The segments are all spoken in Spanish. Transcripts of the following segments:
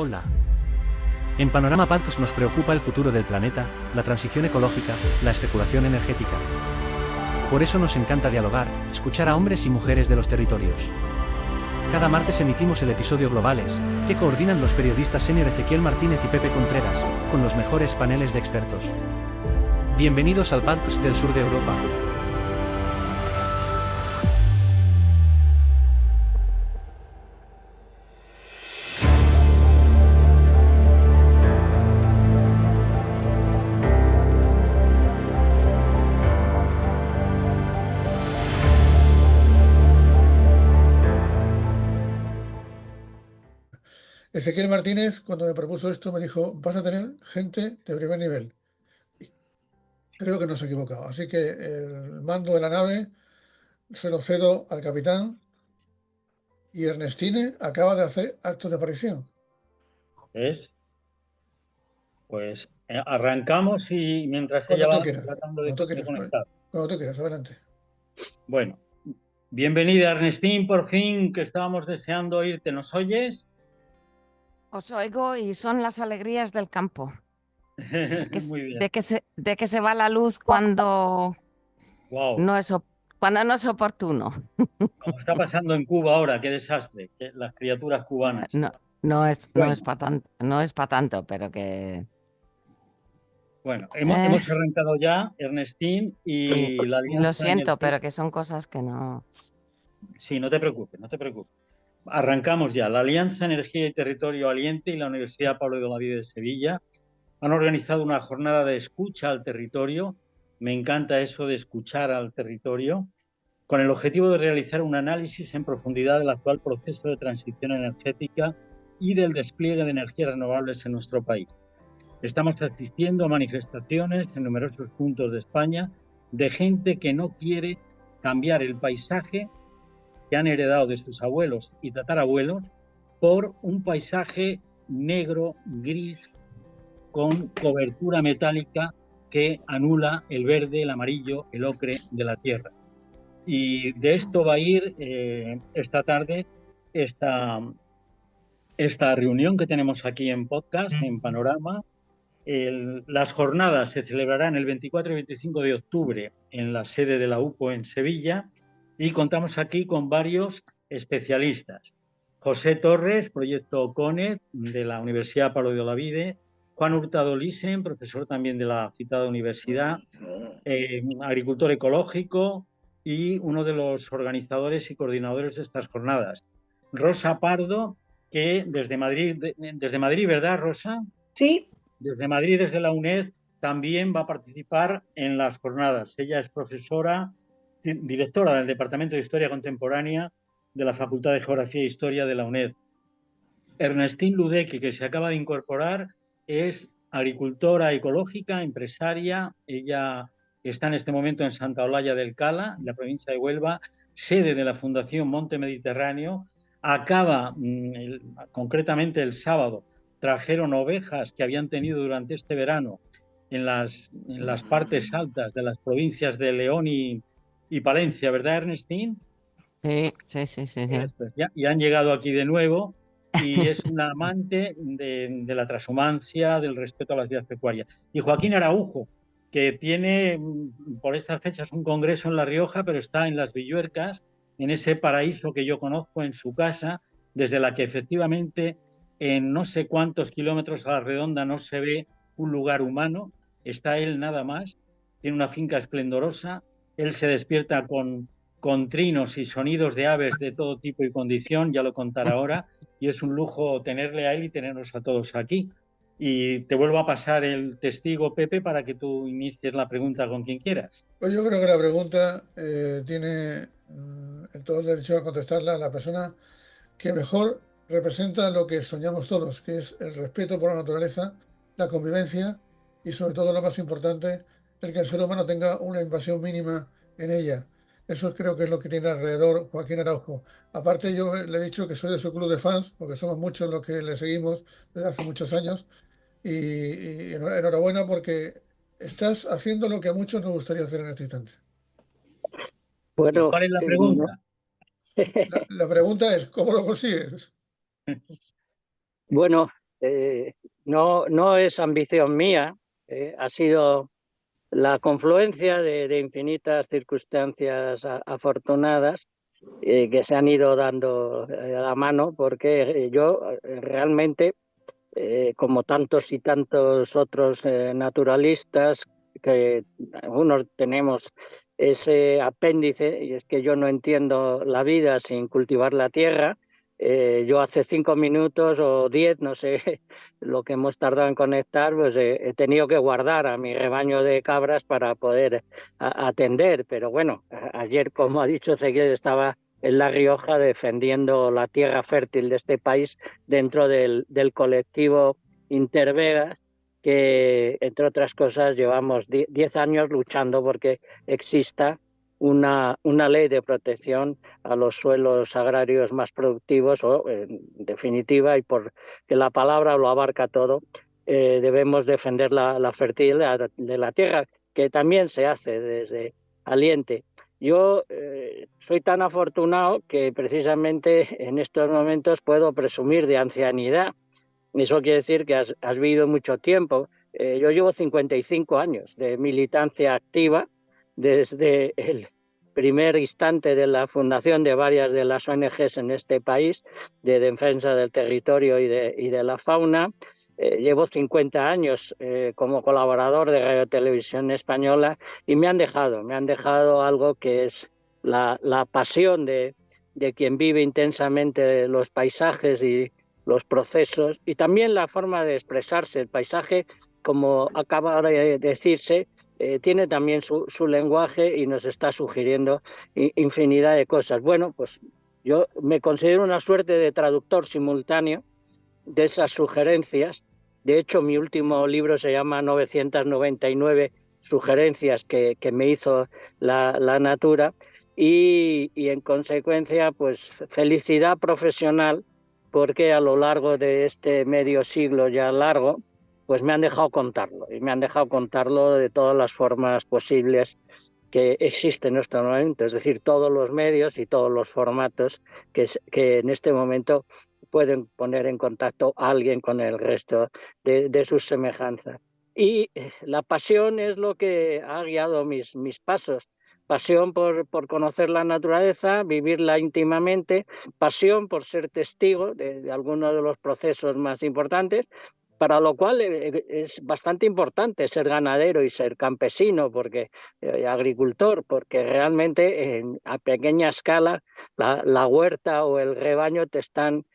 Hola. En Panorama Podcast nos preocupa el futuro del planeta, la transición ecológica, la especulación energética. Por eso nos encanta dialogar, escuchar a hombres y mujeres de los territorios. Cada martes emitimos el episodio Globales, que coordinan los periodistas senior Ezequiel Martínez y Pepe Contreras, con los mejores paneles de expertos. Bienvenidos al podcast del sur de Europa. Ezequiel Martínez, cuando me propuso esto, me dijo, vas a tener gente de primer nivel. Y creo que no se ha equivocado. Así que el mando de la nave se lo cedo al capitán y Ernestine acaba de hacer acto de aparición. ¿Es? Pues arrancamos y mientras Cuando ella tú va quieras, tratando cuando tú de quieras, conectar. cuando tú quieras, adelante. Bueno, bienvenida Ernestín, por fin, que estábamos deseando oírte. ¿Nos oyes? Os oigo y son las alegrías del campo. Muy bien. De que se va la luz cuando Wow. no es oportuno. Como está pasando en Cuba ahora, qué desastre, las criaturas cubanas. No es Bueno. para tanto, pero que... Bueno, hemos arrancado ya, Ernestín, y la alianza... Lo siento, pero que son cosas que no... Sí, no te preocupes, no te preocupes. Arrancamos ya. La Alianza Energía y Territorio Aliente y la Universidad Pablo de Olavide de Sevilla han organizado una jornada de escucha al territorio. Me encanta eso de escuchar al territorio, con el objetivo de realizar un análisis en profundidad del actual proceso de transición energética y del despliegue de energías renovables en nuestro país. Estamos asistiendo a manifestaciones en numerosos puntos de España de gente que no quiere cambiar el paisaje que han heredado de sus abuelos y tatarabuelos por un paisaje negro, gris, con cobertura metálica que anula el verde, el amarillo, el ocre de la tierra. Y de esto va a ir esta tarde esta reunión que tenemos aquí en podcast, en Panorama. Las jornadas se celebrarán el 24 y 25 de octubre en la sede de la UPO en Sevilla y contamos aquí con varios especialistas. José Torres, Proyecto CONET de la Universidad Pablo de Olavide, Juan Hurtado Lisen, profesor también de la citada universidad, agricultor ecológico y uno de los organizadores y coordinadores de estas jornadas. Rosa Pardo, que desde Madrid, ¿verdad, Rosa? Sí. Desde Madrid, desde la UNED, también va a participar en las jornadas. Ella es profesora, directora del Departamento de Historia Contemporánea de la Facultad de Geografía e Historia de la UNED. Ernestine Ludeque, que se acaba de incorporar, es agricultora ecológica, empresaria. Ella está en este momento en Santa Olalla del Cala, en la provincia de Huelva, sede de la Fundación Monte Mediterráneo. Acaba, concretamente el sábado, trajeron ovejas que habían tenido durante este verano en las partes altas de las provincias de León y Palencia, ¿verdad, Ernestine? Sí. Y han llegado aquí de nuevo y es una amante de la transhumancia, del respeto a las vidas pecuarias. Y Joaquín Araujo, que tiene por estas fechas un congreso en La Rioja, pero está en Las Villuercas, en ese paraíso que yo conozco en su casa, desde la que efectivamente en no sé cuántos kilómetros a la redonda no se ve un lugar humano, está él nada más, tiene una finca esplendorosa, él se despierta con trinos y sonidos de aves de todo tipo y condición, ya lo contará ahora, y es un lujo tenerle a él y tenernos a todos aquí. Y te vuelvo a pasar el testigo, Pepe, para que tú inicies la pregunta con quien quieras. Pues yo creo que la pregunta tiene todo el derecho a contestarla la persona que mejor representa lo que soñamos todos, que es el respeto por la naturaleza, la convivencia y sobre todo lo más importante, el que el ser humano tenga una invasión mínima en ella. Eso creo que es lo que tiene alrededor Joaquín Araujo. Aparte yo le he dicho que soy de su club de fans, porque somos muchos los que le seguimos desde hace muchos años y enhorabuena porque estás haciendo lo que a muchos nos gustaría hacer en este instante. Bueno, ¿cuál es la pregunta? La pregunta es, ¿cómo lo consigues? Bueno, no es ambición mía, ha sido la confluencia de infinitas circunstancias afortunadas que se han ido dando a la mano, porque yo realmente, como tantos y tantos otros naturalistas, que algunos tenemos ese apéndice, y es que yo no entiendo la vida sin cultivar la tierra. Yo hace 5 minutos o 10, no sé lo que hemos tardado en conectar, pues he tenido que guardar a mi rebaño de cabras para poder atender. Pero bueno, ayer, como ha dicho Ezequiel, estaba en La Rioja defendiendo la tierra fértil de este país dentro del colectivo Intervegas, que entre otras cosas llevamos 10 años luchando porque exista una ley de protección a los suelos agrarios más productivos, o en definitiva, y porque la palabra lo abarca todo, debemos defender la fertilidad de la tierra, que también se hace desde Aliente. Yo soy tan afortunado que precisamente en estos momentos puedo presumir de ancianidad. Eso quiere decir que has vivido mucho tiempo. Yo llevo 55 años de militancia activa desde el primer instante de la fundación de varias de las ONGs en este país, de defensa del territorio y de la fauna. Llevo 50 años como colaborador de Radio Televisión Española, y me han dejado algo que es la pasión de quien vive intensamente los paisajes y los procesos, y también la forma de expresarse. El paisaje, como acaba de decirse, tiene también su lenguaje y nos está sugiriendo infinidad de cosas. Bueno, pues yo me considero una suerte de traductor simultáneo de esas sugerencias. De hecho, mi último libro se llama 999 sugerencias que me hizo la natura, y en consecuencia, pues felicidad profesional, porque a lo largo de este medio siglo ya largo, pues me han dejado contarlo, y me han dejado contarlo de todas las formas posibles que existen en este momento, es decir, todos los medios y todos los formatos que en este momento pueden poner en contacto a alguien con el resto de sus semejanzas. Y la pasión es lo que ha guiado mis pasos. Pasión por conocer la naturaleza, vivirla íntimamente, pasión por ser testigo de algunos de los procesos más importantes, para lo cual es bastante importante ser ganadero y ser campesino, porque agricultor, porque realmente a pequeña escala la huerta o el rebaño te están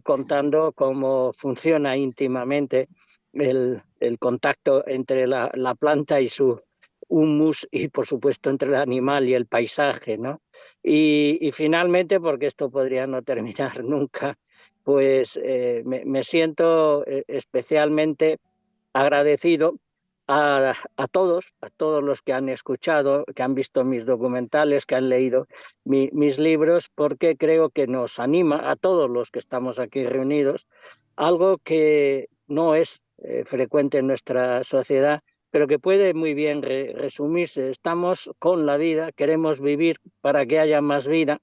contando cómo funciona íntimamente el contacto entre la planta y su humus, y por supuesto entre el animal y el paisaje, ¿no? Y finalmente, porque esto podría no terminar nunca, pues me siento especialmente agradecido a todos los que han escuchado, que han visto mis documentales, que han leído mis libros, porque creo que nos anima a todos los que estamos aquí reunidos, algo que no es frecuente en nuestra sociedad, pero que puede muy bien resumirse. Estamos con la vida, queremos vivir para que haya más vida,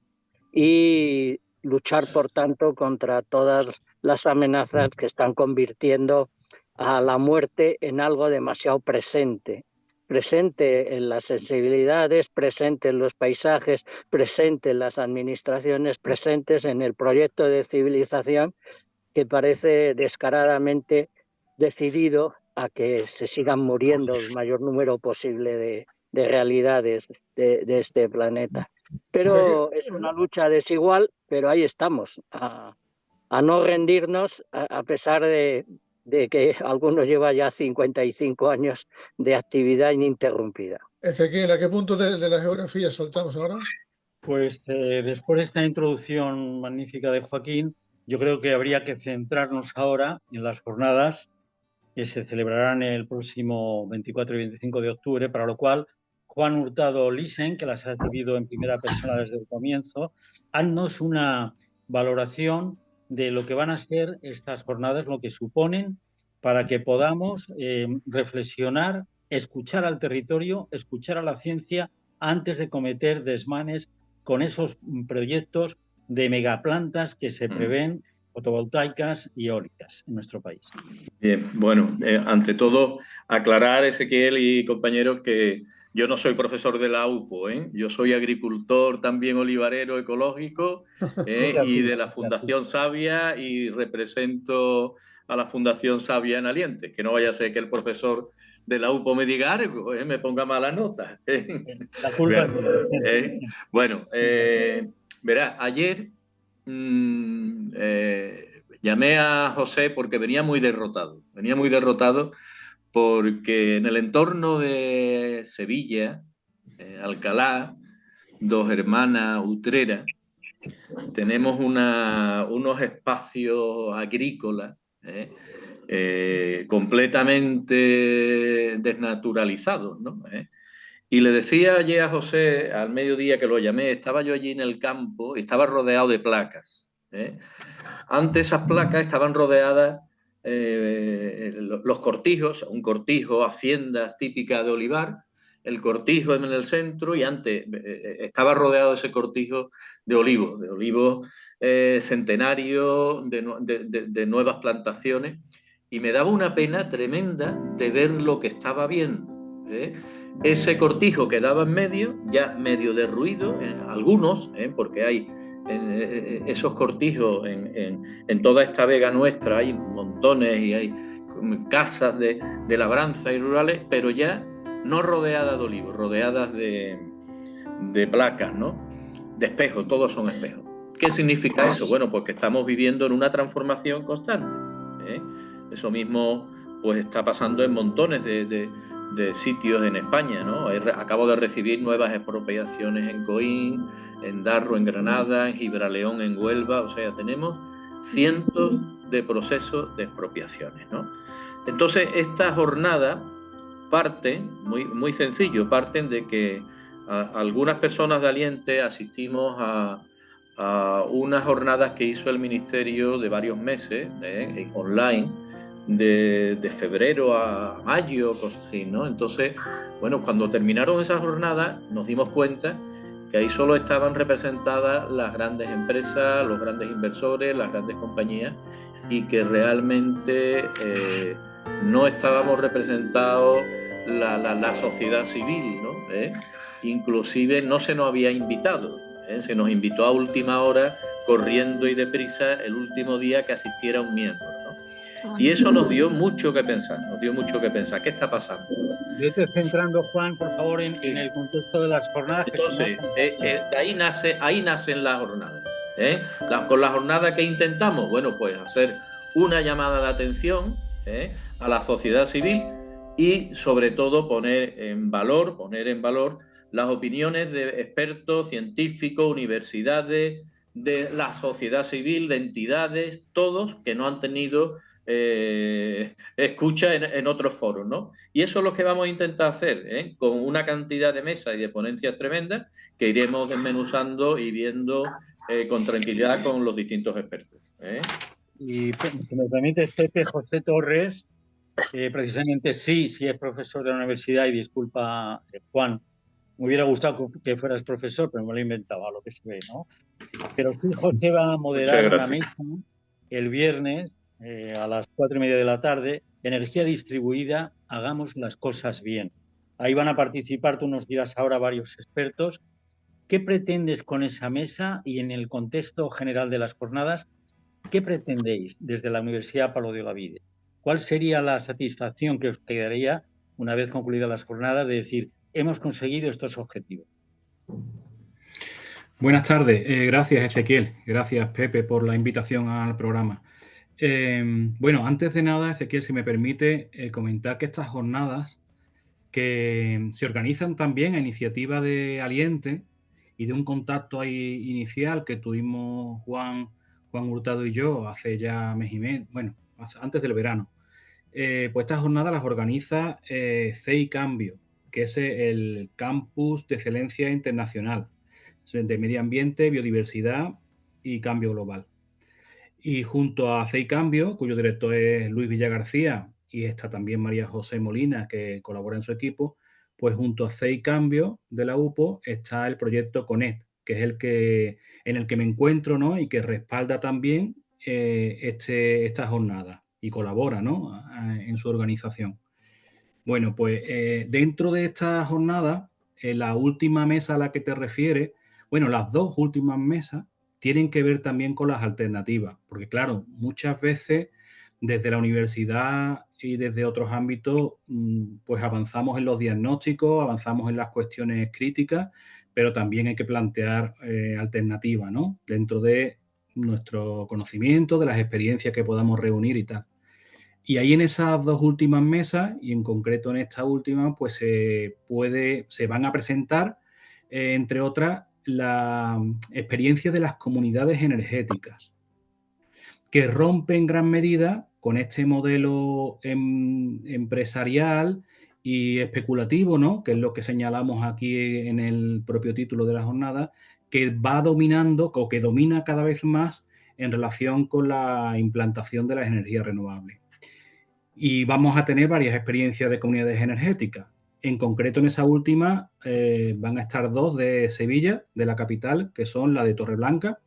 y luchar, por tanto, contra todas las amenazas que están convirtiendo a la muerte en algo demasiado presente en las sensibilidades, presente en los paisajes, presente en las administraciones, presentes en el proyecto de civilización, que parece descaradamente decidido a que se sigan muriendo el mayor número posible de realidades de este planeta. Pero es una lucha desigual, pero ahí estamos, a no rendirnos, a pesar de que algunos llevan ya 55 años de actividad ininterrumpida. Ezequiel, ¿a qué punto de la geografía saltamos ahora? Pues después de esta introducción magnífica de Joaquín, yo creo que habría que centrarnos ahora en las jornadas que se celebrarán el próximo 24 y 25 de octubre, para lo cual Juan Hurtado Lisen, que las ha vivido en primera persona desde el comienzo, haznos una valoración de lo que van a ser estas jornadas, lo que suponen, para que podamos reflexionar, escuchar al territorio, escuchar a la ciencia, antes de cometer desmanes con esos proyectos de megaplantas que se prevén fotovoltaicas y eólicas en nuestro país. Bien, bueno, ante todo, aclarar, Ezequiel y compañeros, que yo no soy profesor de la UPO, ¿eh? Yo soy agricultor también olivarero ecológico y de la Fundación Savia, y represento a la Fundación Savia en Alientes, que no vaya a ser que el profesor de la UPO me diga algo, me ponga mala nota. La culpa es mía. Bueno, verá, ayer llamé a José porque venía muy derrotado porque en el entorno de Sevilla, Alcalá, Dos Hermanas, Utrera, tenemos unos espacios agrícolas completamente desnaturalizados, ¿no? Y le decía ayer a José, al mediodía que lo llamé, estaba yo allí en el campo y estaba rodeado de placas. Antes esas placas estaban rodeadas los cortijos, un cortijo, haciendas típicas de olivar, el cortijo en el centro, y antes estaba rodeado ese cortijo de olivos centenarios, de nuevas plantaciones, y me daba una pena tremenda de ver lo que estaba viendo. Ese cortijo quedaba en medio, ya medio derruido, algunos, porque hay esos cortijos en toda esta vega nuestra, hay montones y hay casas de labranza y rurales, pero ya no rodeadas de olivos, rodeadas de placas, ¿no? De espejos, todos son espejos. ¿Qué significa eso? Bueno, pues que estamos viviendo en una transformación constante. Eso mismo pues está pasando en montones de sitios en España, ¿no? Acabo de recibir nuevas expropiaciones en Coín, en Darro, en Granada, en Gibraleón, en Huelva. O sea, tenemos cientos de procesos de expropiaciones, ¿no? Entonces, esta jornada parten, muy sencillo, parten de que algunas personas de Aliente asistimos a unas jornadas que hizo el Ministerio de varios meses, online, de febrero a mayo, cosas así, ¿no? Entonces, bueno, cuando terminaron esas jornadas nos dimos cuenta que ahí solo estaban representadas las grandes empresas, los grandes inversores, las grandes compañías, y que realmente no estábamos representados la sociedad civil, ¿no? Inclusive no se nos había invitado, se nos invitó a última hora, corriendo y deprisa, el último día que asistiera un miembro, ¿no? Y eso nos dio mucho que pensar, ¿Qué está pasando? Vete centrando, Juan, por favor, en el contexto de las jornadas. Entonces, ahí nacen las jornadas. Con la jornada que intentamos, bueno, pues hacer una llamada de atención a la sociedad civil y, sobre todo, poner en valor las opiniones de expertos, científicos, universidades, de la sociedad civil, de entidades, todos que no han tenido escucha en otros foros, ¿no? Y eso es lo que vamos a intentar hacer, con una cantidad de mesas y de ponencias tremendas que iremos desmenuzando y viendo con tranquilidad con los distintos expertos. Y si me permite, Pepe José Torres, precisamente sí es profesor de la universidad, y disculpa, Juan, me hubiera gustado que fueras profesor, pero me lo he inventado a lo que se ve, ¿no? Pero sí, José va a moderar una mesa el viernes a las 4:30 de la tarde, energía distribuida, hagamos las cosas bien. Ahí van a participar, tú nos dirás ahora, varios expertos. ¿Qué pretendes con esa mesa? Y en el contexto general de las jornadas, ¿qué pretendéis desde la Universidad Pablo de Olavide? ¿Cuál sería la satisfacción que os quedaría una vez concluidas las jornadas de decir, hemos conseguido estos objetivos? Buenas tardes. Gracias, Ezequiel. Gracias, Pepe, por la invitación al programa. Bueno, antes de nada, Ezequiel, si me permite comentar que estas jornadas que se organizan también a iniciativa de Aliente y de un contacto ahí inicial que tuvimos Juan Hurtado y yo hace ya mes y medio, bueno, antes del verano. Pues estas jornadas las organiza CEI Cambio, que es el Campus de Excelencia Internacional de Medio Ambiente, Biodiversidad y Cambio Global. Y junto a CEI Cambio, cuyo director es Luis Villagarcía, y está también María José Molina, que colabora en su equipo, pues junto a CEI Cambio de la UPO está el proyecto CONECT, que es en el que me encuentro, ¿no? Y que respalda también esta jornada y colabora, ¿no?, en su organización. Bueno, pues dentro de esta jornada, la última mesa a la que te refieres, bueno, las dos últimas mesas tienen que ver también con las alternativas, porque claro, muchas veces desde la universidad y desde otros ámbitos, pues avanzamos en los diagnósticos, avanzamos en las cuestiones críticas, pero también hay que plantear alternativas, ¿no?, dentro de nuestro conocimiento, de las experiencias que podamos reunir y tal. Y ahí en esas dos últimas mesas, y en concreto en esta última, pues se van a presentar, entre otras, la experiencia de las comunidades energéticas, que rompe en gran medida con este modelo empresarial y especulativo, ¿no?, que es lo que señalamos aquí en el propio título de la jornada, que va dominando o que domina cada vez más en relación con la implantación de las energías renovables. Y vamos a tener varias experiencias de comunidades energéticas. En concreto, en esa última van a estar dos de Sevilla, de la capital, que son la de Torreblanca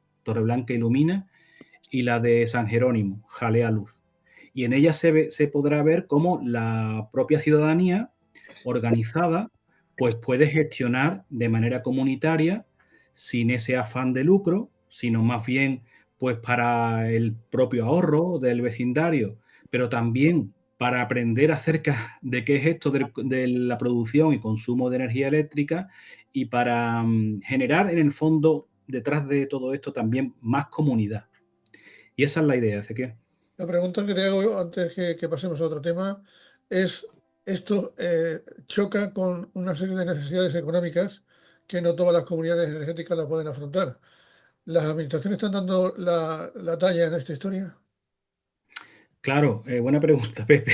Ilumina, y la de San Jerónimo, Jalea Luz. Y en ella se podrá ver cómo la propia ciudadanía organizada pues puede gestionar de manera comunitaria, sin ese afán de lucro, sino más bien pues para el propio ahorro del vecindario, pero también para aprender acerca de qué es esto de la producción y consumo de energía eléctrica y para generar en el fondo, detrás de todo esto, también más comunidad. Y esa es la idea, Ezequiel. La pregunta que te hago antes que pasemos a otro tema es, ¿esto choca con una serie de necesidades económicas que no todas las comunidades energéticas la pueden afrontar? ¿Las administraciones están dando la talla en esta historia? Claro, buena pregunta, Pepe.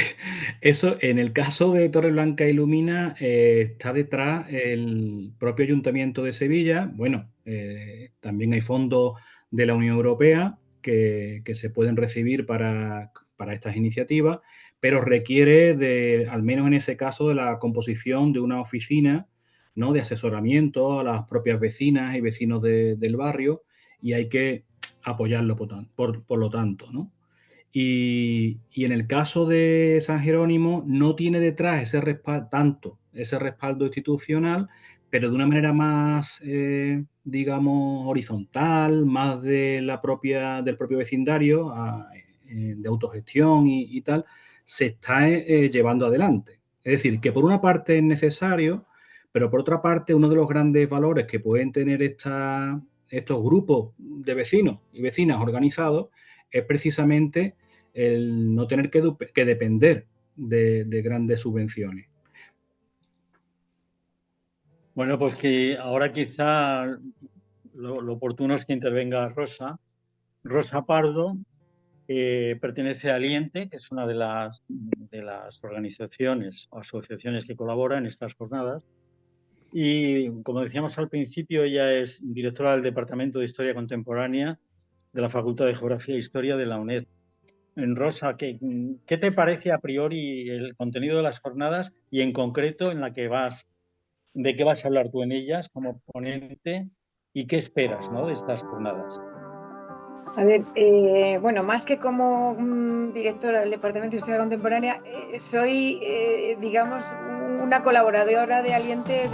Eso, en el caso de Torreblanca Ilumina, está detrás el propio Ayuntamiento de Sevilla. Bueno, también hay fondos de la Unión Europea que se pueden recibir para estas iniciativas, pero requiere, al menos en ese caso, de la composición de una oficina, ¿no?, de asesoramiento a las propias vecinas y vecinos del barrio, y hay que apoyarlo por lo tanto, ¿no? Y en el caso de San Jerónimo no tiene detrás ese respaldo institucional, pero de una manera más, digamos, horizontal, más del propio vecindario, de autogestión y tal, se está llevando adelante. Es decir, que por una parte es necesario, pero por otra parte uno de los grandes valores que pueden tener estos grupos de vecinos y vecinas organizados es precisamente el no tener que depender de grandes subvenciones. Bueno, pues que ahora quizá lo oportuno es que intervenga Rosa Pardo, que pertenece a Aliente, que es una de las organizaciones o asociaciones que colaboran en estas jornadas. Y como decíamos al principio, ella es directora del Departamento de Historia Contemporánea de la Facultad de Geografía e Historia de la UNED. Rosa, ¿qué te parece a priori el contenido de las jornadas y en concreto de qué vas a hablar tú en ellas como ponente y qué esperas, ¿no?, de estas jornadas? A ver, bueno, más que como directora del Departamento de Historia Contemporánea, soy, digamos, una colaboradora de Aliente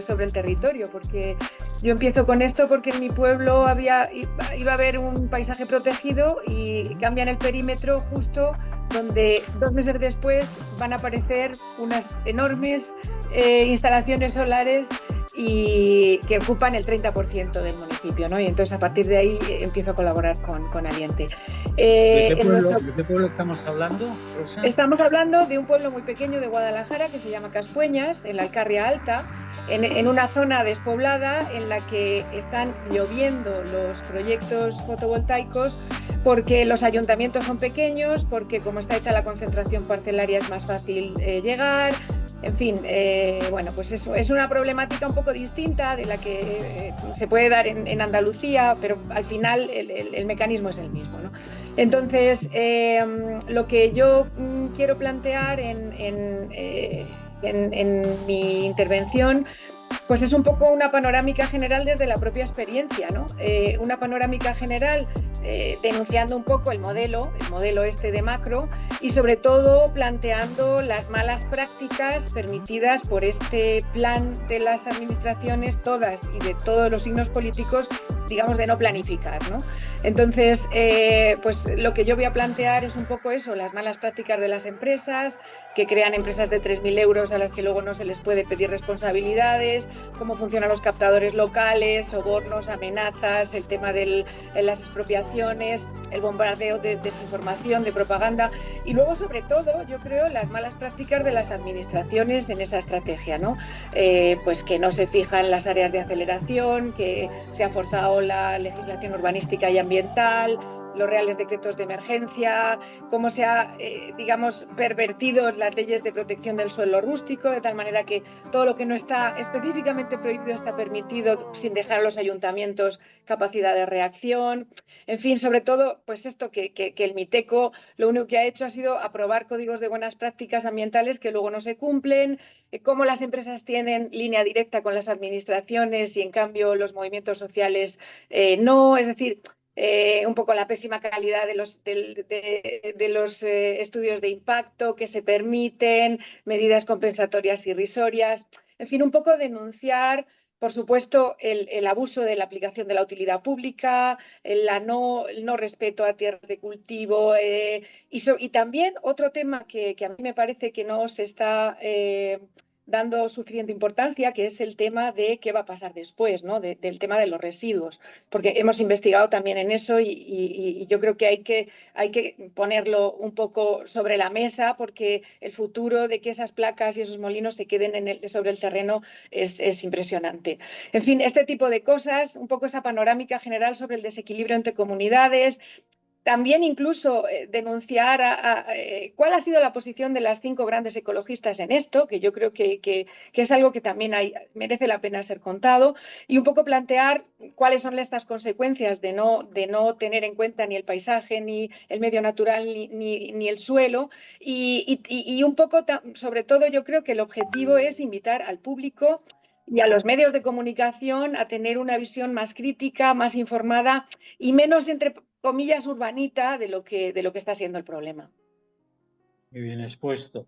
sobre el territorio, porque yo empiezo con esto porque en mi pueblo iba a haber un paisaje protegido y cambian el perímetro justo donde 2 meses después van a aparecer unas enormes instalaciones solares y que ocupan el 30% del municipio, ¿no? Y entonces a partir de ahí empiezo a colaborar con Aliente. ¿De qué pueblo estamos hablando, Rosa? Estamos hablando de un pueblo muy pequeño de Guadalajara que se llama Caspueñas, en la Alcarria Alta, en una zona despoblada en la que están lloviendo los proyectos fotovoltaicos porque los ayuntamientos son pequeños, porque como está hecha la concentración parcelaria es más fácil llegar. En fin, bueno, pues eso es una problemática un poco distinta de la que se puede dar en Andalucía, pero al final el mecanismo es el mismo, ¿no? Entonces, lo que yo quiero plantear en mi intervención, pues es un poco una panorámica general desde la propia experiencia, ¿no? Una panorámica general denunciando un poco el modelo este de macro y sobre todo planteando las malas prácticas permitidas por este plan de las administraciones todas y de todos los signos políticos, digamos, de no planificar, ¿no? Entonces, pues lo que yo voy a plantear es un poco eso, las malas prácticas de las empresas, que crean empresas de 3.000 euros a las que luego no se les puede pedir responsabilidades, cómo funcionan los captadores locales, sobornos, amenazas, el tema de las expropiaciones, el bombardeo de desinformación, de propaganda y luego, sobre todo, yo creo, las malas prácticas de las administraciones en esa estrategia, ¿no? Pues que no se fijan las áreas de aceleración, que se ha forzado la legislación urbanística y ambiental, los reales decretos de emergencia, cómo se ha, digamos, pervertido las leyes de protección del suelo rústico, de tal manera que todo lo que no está específicamente prohibido está permitido sin dejar a los ayuntamientos capacidad de reacción. En fin, sobre todo, pues esto que el Miteco lo único que ha hecho ha sido aprobar códigos de buenas prácticas ambientales que luego no se cumplen, cómo las empresas tienen línea directa con las administraciones y en cambio los movimientos sociales no, es decir, un poco la pésima calidad de los estudios de impacto que se permiten, medidas compensatorias irrisorias, en fin, un poco denunciar, por supuesto, el abuso de la aplicación de la utilidad pública, el no respeto a tierras de cultivo y también otro tema que a mí me parece que no se está dando suficiente importancia, que es el tema de qué va a pasar después, ¿no? Del tema de los residuos, porque hemos investigado también en eso y yo creo que hay que ponerlo un poco sobre la mesa porque el futuro de que esas placas y esos molinos se queden sobre el terreno es impresionante. En fin, este tipo de cosas, un poco esa panorámica general sobre el desequilibrio entre comunidades. También incluso denunciar cuál ha sido la posición de las 5 grandes ecologistas en esto, que yo creo que es algo que también merece la pena ser contado, y un poco plantear cuáles son estas consecuencias de no tener en cuenta ni el paisaje, ni el medio natural, ni el suelo, y un poco, sobre todo, yo creo que el objetivo es invitar al público y a los medios de comunicación a tener una visión más crítica, más informada y menos, entre comillas, urbanita de lo que está siendo el problema. Muy bien expuesto.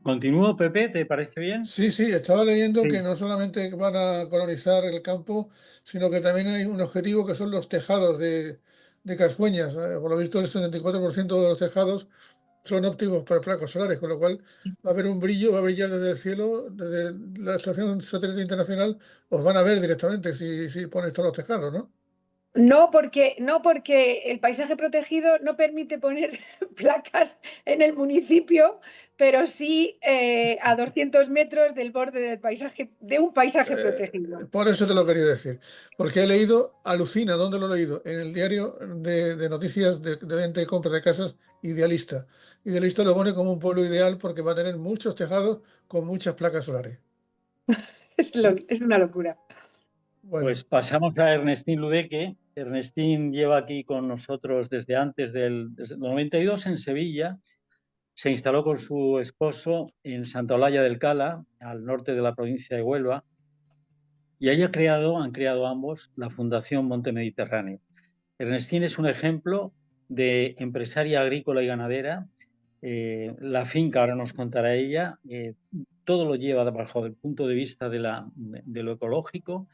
¿Continúo, Pepe? ¿Te parece bien? Sí, estaba leyendo que no solamente van a colonizar el campo, sino que también hay un objetivo que son los tejados de Cascueñas. Por lo visto, el 74% de los tejados son óptimos para placas solares, con lo cual va a haber un brillo, va a brillar desde el cielo, desde la Estación Satélite Internacional, os van a ver directamente si pones todos los tejados, ¿no? No, porque el paisaje protegido no permite poner placas en el municipio, pero sí a 200 metros del borde del paisaje, de un paisaje protegido. Por eso te lo quería decir, porque he leído, alucina, ¿dónde lo he leído? En el diario de noticias de venta y compra de casas, Idealista. Idealista lo pone como un pueblo ideal porque va a tener muchos tejados con muchas placas solares. Es una locura. Bueno. Pues pasamos a Ernestín Ludeque. Ernestín lleva aquí con nosotros desde antes del 92 en Sevilla. Se instaló con su esposo en Santa Olalla del Cala, al norte de la provincia de Huelva, y ahí han creado ambos la Fundación Monte Mediterráneo. Ernestín es un ejemplo de empresaria agrícola y ganadera. La finca, ahora nos contará ella, todo lo lleva bajo el punto de vista de lo ecológico.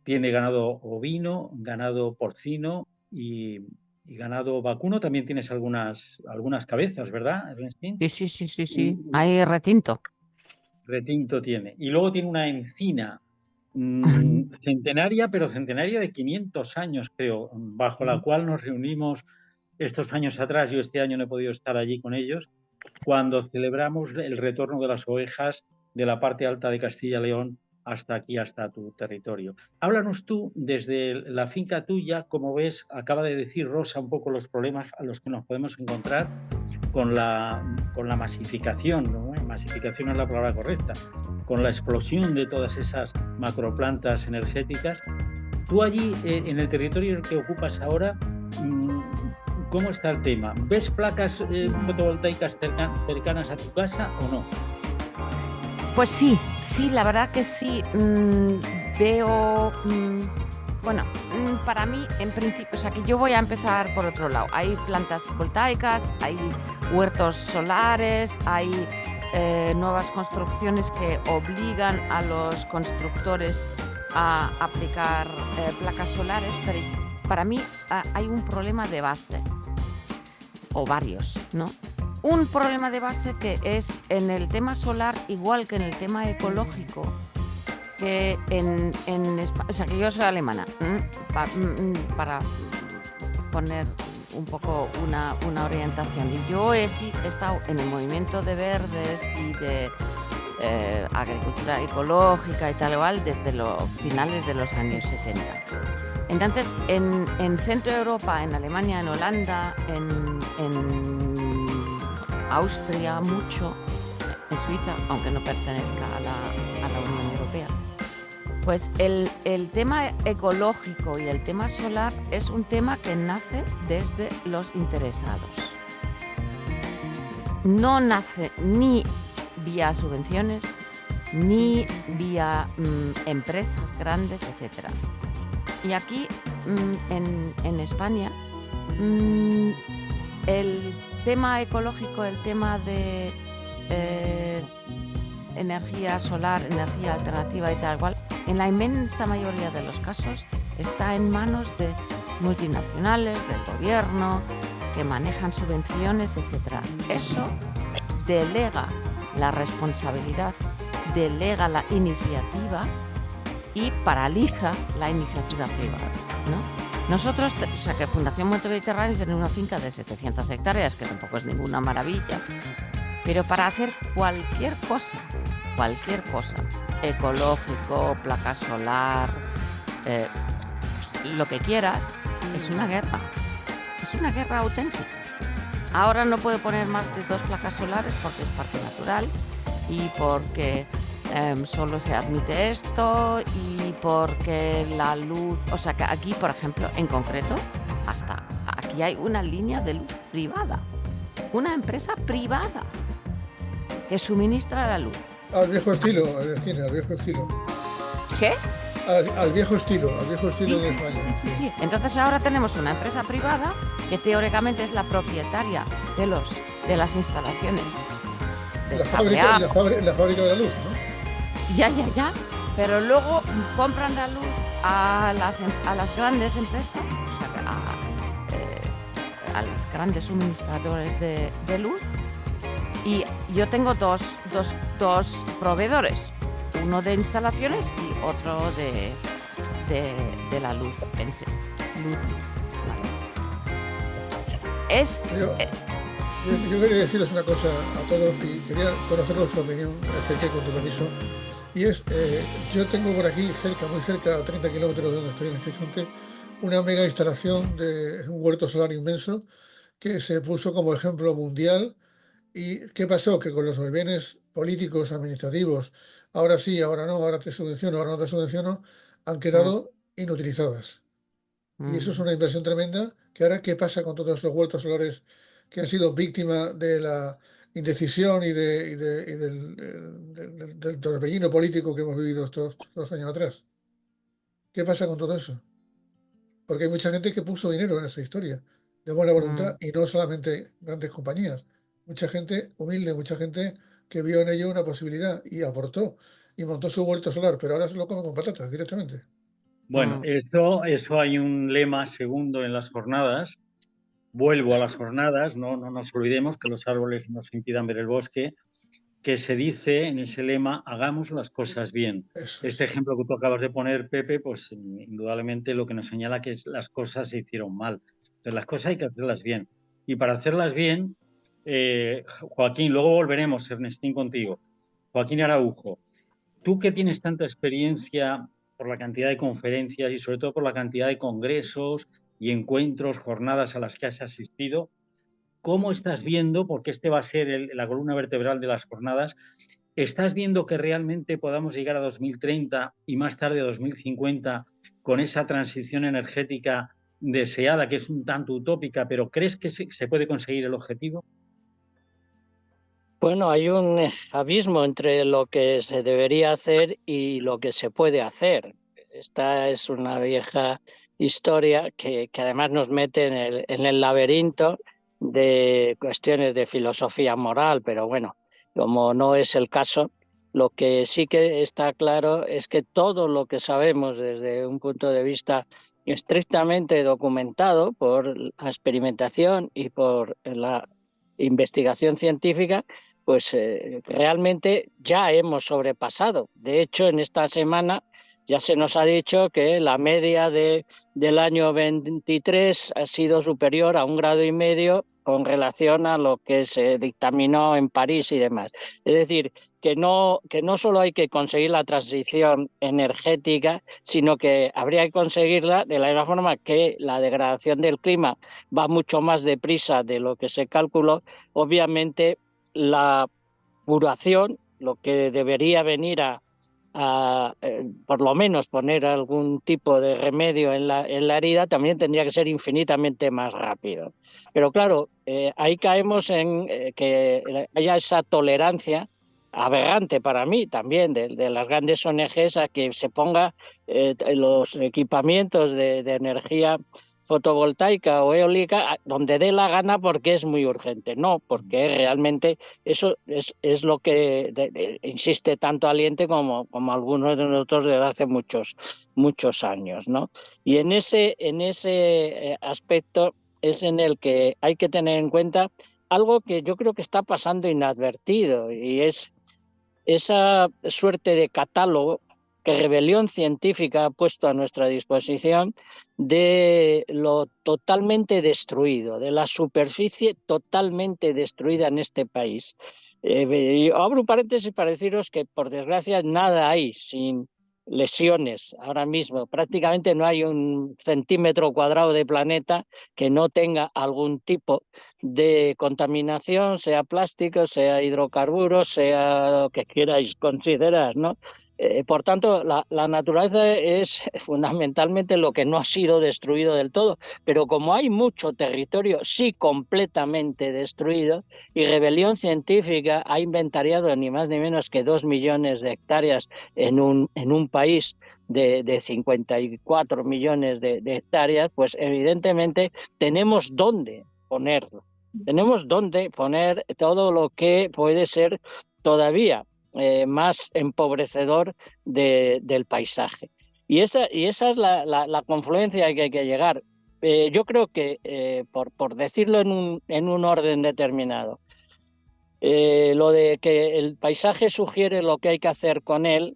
Tiene ganado ovino, ganado porcino y ganado vacuno. También tienes algunas cabezas, ¿verdad, Ernestín? Sí. Hay retinto. Retinto tiene. Y luego tiene una encina centenaria, pero centenaria de 500 años, creo, bajo la cual nos reunimos estos años atrás. Yo este año no he podido estar allí con ellos, cuando celebramos el retorno de las ovejas de la parte alta de Castilla y León hasta aquí, hasta tu territorio. Háblanos tú, desde la finca tuya, como ves, acaba de decir Rosa un poco los problemas a los que nos podemos encontrar con la masificación, ¿no? Masificación es la palabra correcta, con la explosión de todas esas macroplantas energéticas. Tú allí, en el territorio que ocupas ahora, ¿cómo está el tema? ¿Ves placas fotovoltaicas cercanas a tu casa o no? Pues sí, la verdad que sí. Veo Bueno, para mí, en principio, o sea, que yo voy a empezar por otro lado. Hay plantas voltaicas, hay huertos solares, hay nuevas construcciones que obligan a los constructores a aplicar placas solares, pero para mí hay un problema de base, o varios, ¿no? Un problema de base que es en el tema solar, igual que en el tema ecológico, que o sea, que yo soy alemana, para poner un poco una orientación. Y yo he estado en el movimiento de verdes y de agricultura ecológica y tal igual desde los finales de los años 70. Entonces, en Centro Europa, en Alemania, en Holanda, en Austria mucho, en Suiza, aunque no pertenezca a la Unión Europea, pues el tema ecológico y el tema solar es un tema que nace desde los interesados. No nace ni vía subvenciones, ni vía empresas grandes, etc. Y aquí, en España, el tema ecológico, el tema de energía solar, energía alternativa y tal cual, en la inmensa mayoría de los casos está en manos de multinacionales, del gobierno, que manejan subvenciones, etc. Eso delega la responsabilidad, delega la iniciativa y paraliza la iniciativa privada, ¿no? Nosotros, o sea, que Fundación Monte Mediterráneo tiene una finca de 700 hectáreas, que tampoco es ninguna maravilla, pero para hacer cualquier cosa, ecológico, placa solar, lo que quieras, es una guerra auténtica. Ahora no puedo poner más de 2 placas solares porque es parque natural y porque solo se admite esto y porque la luz, o sea que aquí, por ejemplo, en concreto, hasta aquí hay una línea de luz privada, una empresa privada que suministra la luz. Al viejo estilo, Ernestina, al viejo estilo. ¿Qué? Al viejo estilo de España. Sí. Entonces ahora tenemos una empresa privada que teóricamente es la propietaria de las instalaciones. La fábrica de la luz, ¿no? Ya. Pero luego compran la luz a las grandes empresas, o sea, a los grandes suministradores de luz. Y yo tengo dos proveedores, uno de instalaciones y otro de la luz en sí. Yo quería deciros una cosa a todos y quería conocer vuestra opinión, Ezequiel, con tu permiso. Y es, yo tengo por aquí muy cerca, a 30 kilómetros de donde estoy en este instante, una mega instalación de un huerto solar inmenso que se puso como ejemplo mundial. ¿Y qué pasó? Que con los vaivenes políticos, administrativos, ahora sí, ahora no, ahora te subvenciono, ahora no te subvenciono, han quedado inutilizadas. Y eso es una inversión tremenda, que ahora, ¿qué pasa con todos los huertos solares que han sido víctimas de la indecisión y del torbellino político que hemos vivido estos años atrás? ¿Qué pasa con todo eso? Porque hay mucha gente que puso dinero en esa historia, de buena voluntad, y no solamente grandes compañías. Mucha gente humilde, mucha gente que vio en ello una posibilidad y aportó y montó su huerto solar, pero ahora se lo come con patatas directamente. Bueno, eso hay un lema segundo en las jornadas. Vuelvo a las jornadas, no nos olvidemos que los árboles nos impidan ver el bosque, que se dice en ese lema, hagamos las cosas bien. Este ejemplo que tú acabas de poner, Pepe, pues indudablemente lo que nos señala que las cosas se hicieron mal. Entonces las cosas hay que hacerlas bien. Y para hacerlas bien, Joaquín, luego volveremos, Ernestín, contigo. Joaquín Araujo, tú que tienes tanta experiencia por la cantidad de conferencias y sobre todo por la cantidad de congresos y encuentros, jornadas a las que has asistido, ¿cómo estás viendo, porque este va a ser la columna vertebral de las jornadas, estás viendo que realmente podamos llegar a 2030 y más tarde a 2050 con esa transición energética deseada, que es un tanto utópica, pero crees que se puede conseguir el objetivo? Bueno, hay un abismo entre lo que se debería hacer y lo que se puede hacer. esta es una vieja historia que además nos mete en el laberinto de cuestiones de filosofía moral, pero bueno, como no es el caso, lo que sí que está claro es que todo lo que sabemos desde un punto de vista estrictamente documentado por la experimentación y por la investigación científica, pues realmente ya hemos sobrepasado. De hecho, en esta semana ya se nos ha dicho que la media del año 23 ha sido superior a 1,5 grados con relación a lo que se dictaminó en París y demás. Es decir, que no solo hay que conseguir la transición energética, sino que habría que conseguirla de la misma forma que la degradación del clima va mucho más deprisa de lo que se calculó. Obviamente, la curación, lo que debería venir a por lo menos poner algún tipo de remedio en la herida, también tendría que ser infinitamente más rápido. Pero claro, ahí caemos en que haya esa tolerancia aberrante para mí también de las grandes ONGs a que se ponga los equipamientos de energía fotovoltaica o eólica donde dé la gana porque es muy urgente. No, porque realmente eso es lo que insiste tanto Aliente como algunos de nosotros desde hace muchos años, ¿no? Y en ese aspecto es en el que hay que tener en cuenta algo que yo creo que está pasando inadvertido, y es esa suerte de catálogo que Rebelión Científica ha puesto a nuestra disposición de lo totalmente destruido, de la superficie totalmente destruida en este país. Abro un paréntesis para deciros que, por desgracia, nada hay sin lesiones ahora mismo. Prácticamente no hay 1 centímetro cuadrado de planeta que no tenga algún tipo de contaminación, sea plástico, sea hidrocarburos, sea lo que queráis considerar, ¿no? Por tanto, la naturaleza es fundamentalmente lo que no ha sido destruido del todo, pero como hay mucho territorio sí completamente destruido, y Rebelión Científica ha inventariado ni más ni menos que 2 millones de hectáreas en un país de 54 millones de hectáreas, pues evidentemente tenemos dónde ponerlo. Tenemos dónde poner todo lo que puede ser todavía más empobrecedor del paisaje. Y esa es la confluencia a que hay que llegar. Yo creo que, por decirlo en un orden determinado, lo de que el paisaje sugiere lo que hay que hacer con él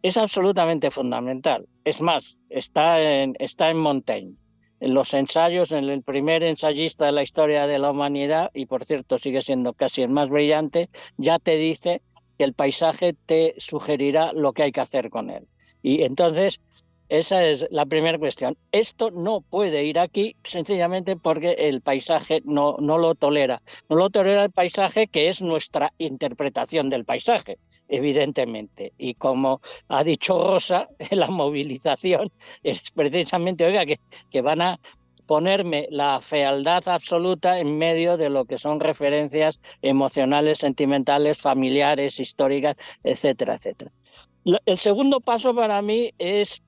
es absolutamente fundamental. Es más, está en Montaigne. En los ensayos, en el primer ensayista de la historia de la humanidad, y por cierto sigue siendo casi el más brillante, ya te dice que el paisaje te sugerirá lo que hay que hacer con él. Y entonces, esa es la primera cuestión. Esto no puede ir aquí sencillamente porque el paisaje no lo tolera. No lo tolera el paisaje, que es nuestra interpretación del paisaje, evidentemente. Y como ha dicho Rosa, la movilización es precisamente, oiga, que van a ponerme la fealdad absoluta en medio de lo que son referencias emocionales, sentimentales, familiares, históricas, etcétera, etcétera. El segundo paso para mí es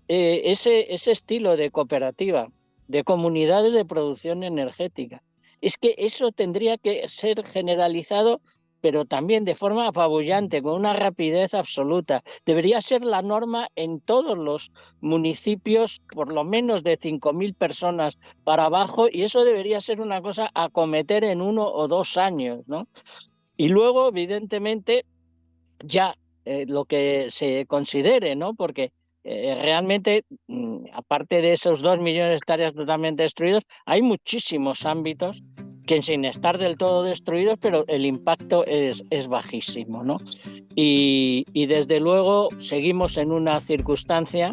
ese estilo de cooperativa, de comunidades de producción energética. Es que eso tendría que ser generalizado, pero también de forma apabullante, con una rapidez absoluta. Debería ser la norma en todos los municipios, por lo menos de 5.000 personas para abajo, y eso debería ser una cosa a acometer en 1 o 2 años, ¿no? Y luego, evidentemente, ya lo que se considere, ¿no? Porque realmente, aparte de esos 2 millones de hectáreas totalmente destruidos, hay muchísimos ámbitos que sin estar del todo destruidos, pero el impacto es bajísimo, ¿no? Y desde luego seguimos en una circunstancia,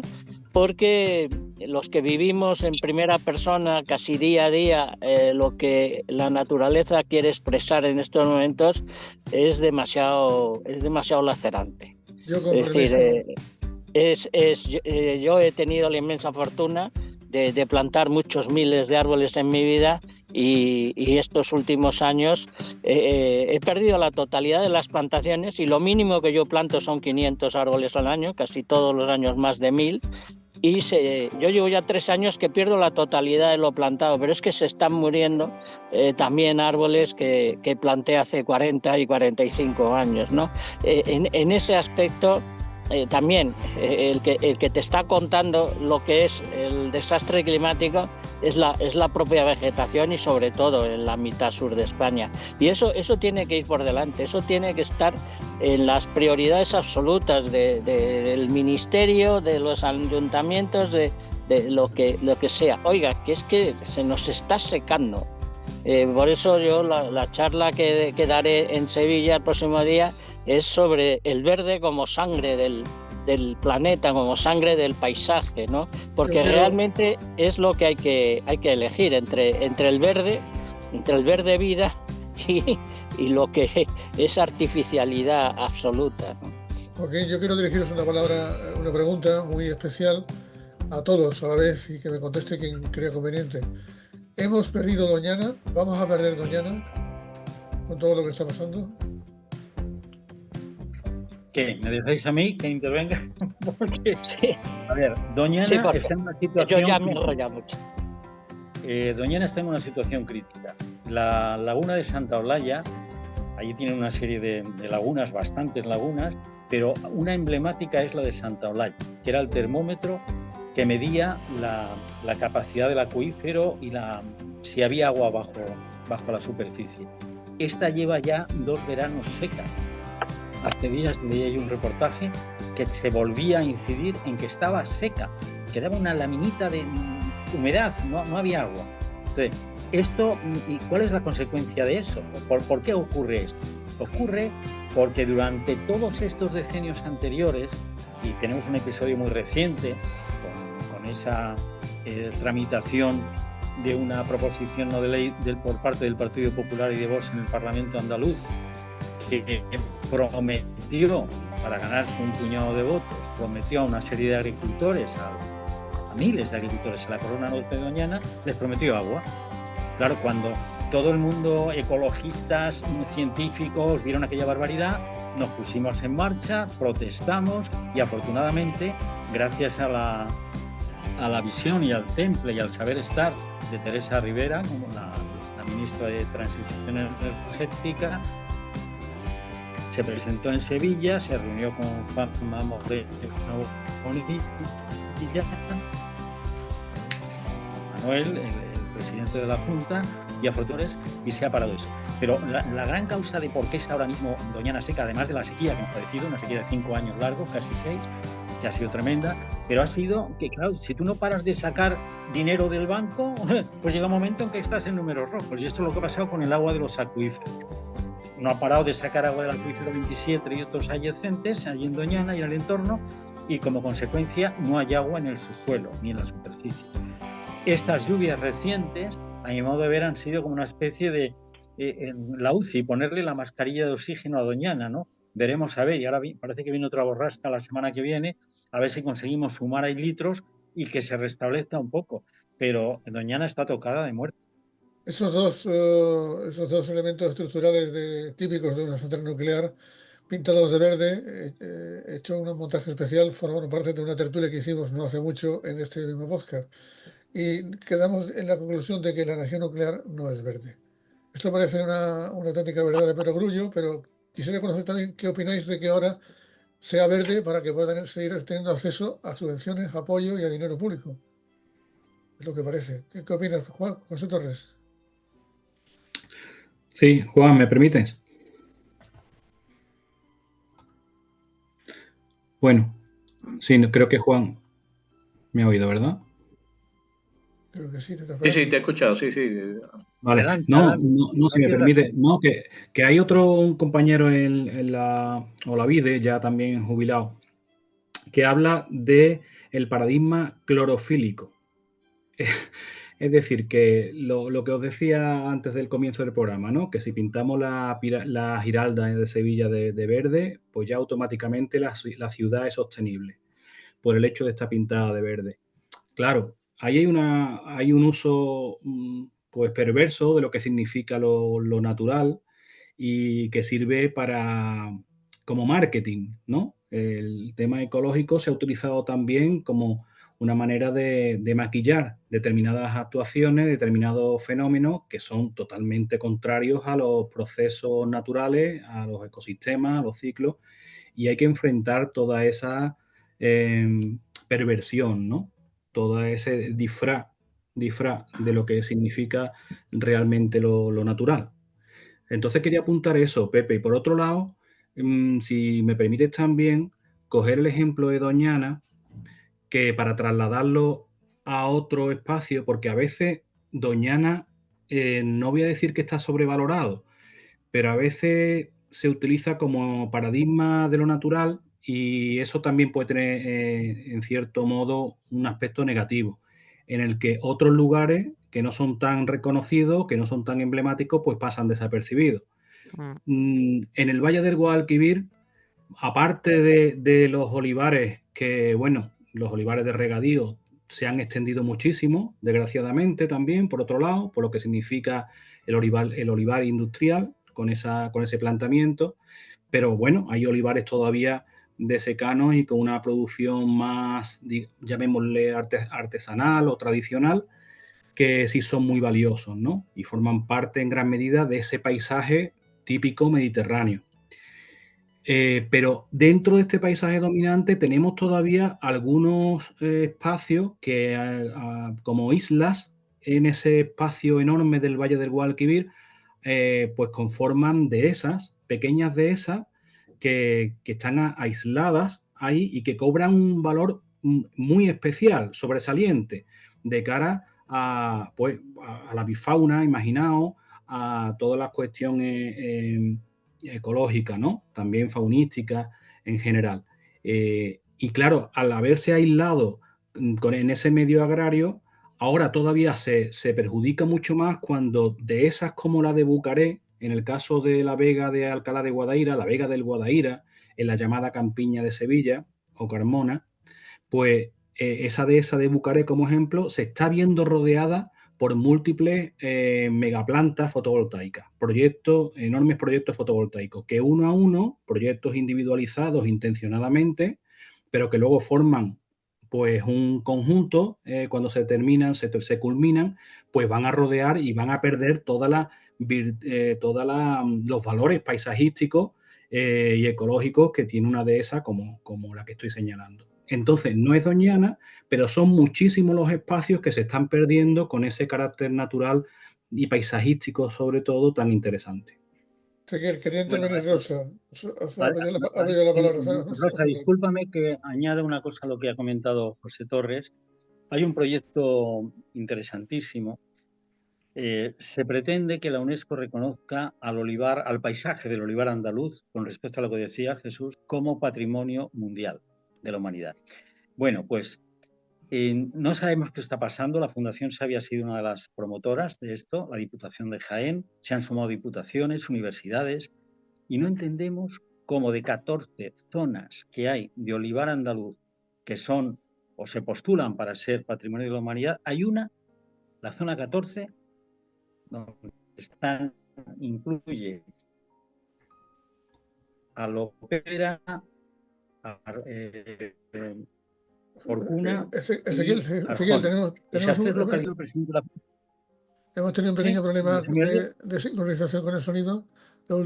porque los que vivimos en primera persona casi día a día lo que la naturaleza quiere expresar en estos momentos es demasiado lacerante. Es decir, yo he tenido la inmensa fortuna de plantar muchos miles de árboles en mi vida, y estos últimos años he perdido la totalidad de las plantaciones y lo mínimo que yo planto son 500 árboles al año, casi todos los años más de 1000. Y yo llevo ya 3 años que pierdo la totalidad de lo plantado, pero es que se están muriendo también árboles que planté hace 40 y 45 años, ¿no? En ese aspecto también el que te está contando lo que es el desastre climático es la propia vegetación y sobre todo en la mitad sur de España. Y eso tiene que ir por delante, eso tiene que estar en las prioridades absolutas del ministerio, de los ayuntamientos, de lo que sea. Oiga, que es que se nos está secando. Por eso yo la charla que daré en Sevilla el próximo día es sobre el verde como sangre del planeta, como sangre del paisaje, ¿no? Porque realmente es lo que hay que elegir entre el verde vida y lo que es artificialidad absoluta, ¿no? Ok, yo quiero dirigiros una pregunta muy especial a todos a la vez y que me conteste quien crea conveniente. ¿Hemos perdido Doñana? ¿Vamos a perder Doñana con todo lo que está pasando? ¿Qué? ¿Me dejáis a mí que intervenga? Porque, sí. A ver, Doñana está en una situación... Yo ya me enrolla mucho. Doñana está en una situación crítica. La laguna de Santa Olalla, allí tienen una serie de lagunas, bastantes lagunas, pero una emblemática es la de Santa Olalla, que era el termómetro que medía la capacidad del acuífero y si había agua bajo la superficie. Esta lleva ya 2 veranos seca. Hace días leí ahí un reportaje que se volvía a incidir en que estaba seca, quedaba una laminita de humedad, no había agua. Entonces, ¿y cuál es la consecuencia de eso? ¿Por qué ocurre esto? Ocurre porque durante todos estos decenios anteriores, y tenemos un episodio muy reciente con esa tramitación de una proposición no de ley por parte del Partido Popular y de Vox en el Parlamento andaluz, que prometió, para ganarse un puñado de votos, prometió a una serie de agricultores, a miles de agricultores en la corona norte de Doñana, les prometió agua. Claro, cuando todo el mundo, ecologistas, científicos, vieron aquella barbaridad, nos pusimos en marcha, protestamos y afortunadamente, gracias a la visión y al temple y al saber estar de Teresa Rivera, como la ministra de Transición Energética, se presentó en Sevilla, se reunió con Juanma Moreno Manuel, el presidente de la Junta, y a Fortores, y se ha parado eso. Pero la gran causa de por qué está ahora mismo Doñana seca, además de la sequía que hemos padecido, una sequía de 5 años largos, casi 6, que ha sido tremenda, pero ha sido que, claro, si tú no paras de sacar dinero del banco, pues llega un momento en que estás en números rojos, y esto es lo que ha pasado con el agua de los acuíferos. No ha parado de sacar agua del acuífero 27 y otros adyacentes, allí en Doñana y en el entorno, y como consecuencia no hay agua en el subsuelo ni en la superficie. Estas lluvias recientes, a mi modo de ver, han sido como una especie de la UCI, ponerle la mascarilla de oxígeno a Doñana, ¿no? Veremos a ver, y ahora parece que viene otra borrasca la semana que viene, a ver si conseguimos sumar ahí litros y que se restablezca un poco. Pero Doñana está tocada de muerte. Esos dos elementos estructurales típicos de una central nuclear, pintados de verde, he hecho un montaje especial, formaron parte de una tertulia que hicimos no hace mucho en este mismo podcast. Y quedamos en la conclusión de que la energía nuclear no es verde. Esto parece una auténtica verdad de perogrullo, pero quisiera conocer también qué opináis de que ahora sea verde para que puedan seguir teniendo acceso a subvenciones, apoyo y a dinero público. Es lo que parece. ¿Qué opinas, Juan? José Torres. Sí, Juan, ¿me permites? Bueno, sí, creo que Juan me ha oído, ¿verdad? Creo que sí, sí, te he escuchado, sí. Vale, no, si me permite, no, que hay un compañero en la Olavide, ya también jubilado, que habla de el paradigma clorofílico. Es decir, que lo que os decía antes del comienzo del programa, ¿no? Que si pintamos la Giralda de Sevilla de verde, pues ya automáticamente la ciudad es sostenible por el hecho de estar pintada de verde. Claro, ahí hay un uso pues perverso de lo que significa lo natural y que sirve como marketing, ¿no? El tema ecológico se ha utilizado también como una manera de maquillar determinadas actuaciones, determinados fenómenos que son totalmente contrarios a los procesos naturales, a los ecosistemas, a los ciclos, y hay que enfrentar toda esa perversión, ¿no? Todo ese disfraz de lo que significa realmente lo natural. Entonces quería apuntar eso, Pepe. Y por otro lado, si me permites también coger el ejemplo de Doñana, que para trasladarlo a otro espacio, porque a veces Doñana, no voy a decir que está sobrevalorado, pero a veces se utiliza como paradigma de lo natural y eso también puede tener, en cierto modo, un aspecto negativo, en el que otros lugares que no son tan reconocidos, que no son tan emblemáticos, pues pasan desapercibidos. En el Valle del Guadalquivir, aparte de los olivares, que bueno, los olivares de regadío se han extendido muchísimo, desgraciadamente también, por otro lado, por lo que significa el olivar industrial con ese plantamiento, pero bueno, hay olivares todavía de secano y con una producción más, llamémosle artesanal o tradicional, que sí son muy valiosos, ¿no? Y forman parte en gran medida de ese paisaje típico mediterráneo. Pero dentro de este paisaje dominante tenemos todavía algunos espacios que, como islas, en ese espacio enorme del Valle del Guadalquivir, pues conforman dehesas, pequeñas dehesas, que están aisladas ahí y que cobran un valor muy especial, sobresaliente, de cara a, pues, a la bifauna, imaginaos, a todas las cuestiones ecológica, ¿no? También faunística en general. Y claro, al haberse aislado en ese medio agrario, ahora todavía se perjudica mucho más cuando dehesas como la de Bucaré, en el caso de la vega de Alcalá de Guadaira, la vega del Guadaira, en la llamada Campiña de Sevilla o Carmona, pues esa dehesa de Bucaré, como ejemplo, se está viendo rodeada por múltiples megaplantas fotovoltaicas, enormes proyectos fotovoltaicos, que uno a uno, proyectos individualizados intencionadamente, pero que luego forman pues un conjunto, cuando se terminan, se culminan, pues van a rodear y van a perder los valores paisajísticos y ecológicos que tiene una dehesa como la que estoy señalando. Entonces, no es Doñana, pero son muchísimos los espacios que se están perdiendo con ese carácter natural y paisajístico, sobre todo, tan interesante. Quería intervenir, Rosa. Vale, La palabra. Rosa, discúlpame que añada una cosa a lo que ha comentado José Torres. Hay un proyecto interesantísimo. Se pretende que la UNESCO reconozca al paisaje del olivar andaluz, con respecto a lo que decía Jesús, como patrimonio mundial de la humanidad. Bueno, pues no sabemos qué está pasando. La Fundación Sabia ha sido una de las promotoras de esto, la Diputación de Jaén, se han sumado diputaciones, universidades, y no entendemos cómo de 14 zonas que hay de olivar andaluz que son o se postulan para ser patrimonio de la humanidad, hay una, la zona 14, donde incluye a Lopera, a Forcuna. Ezequiel, hemos tenido un pequeño problema de sincronización con el sonido. El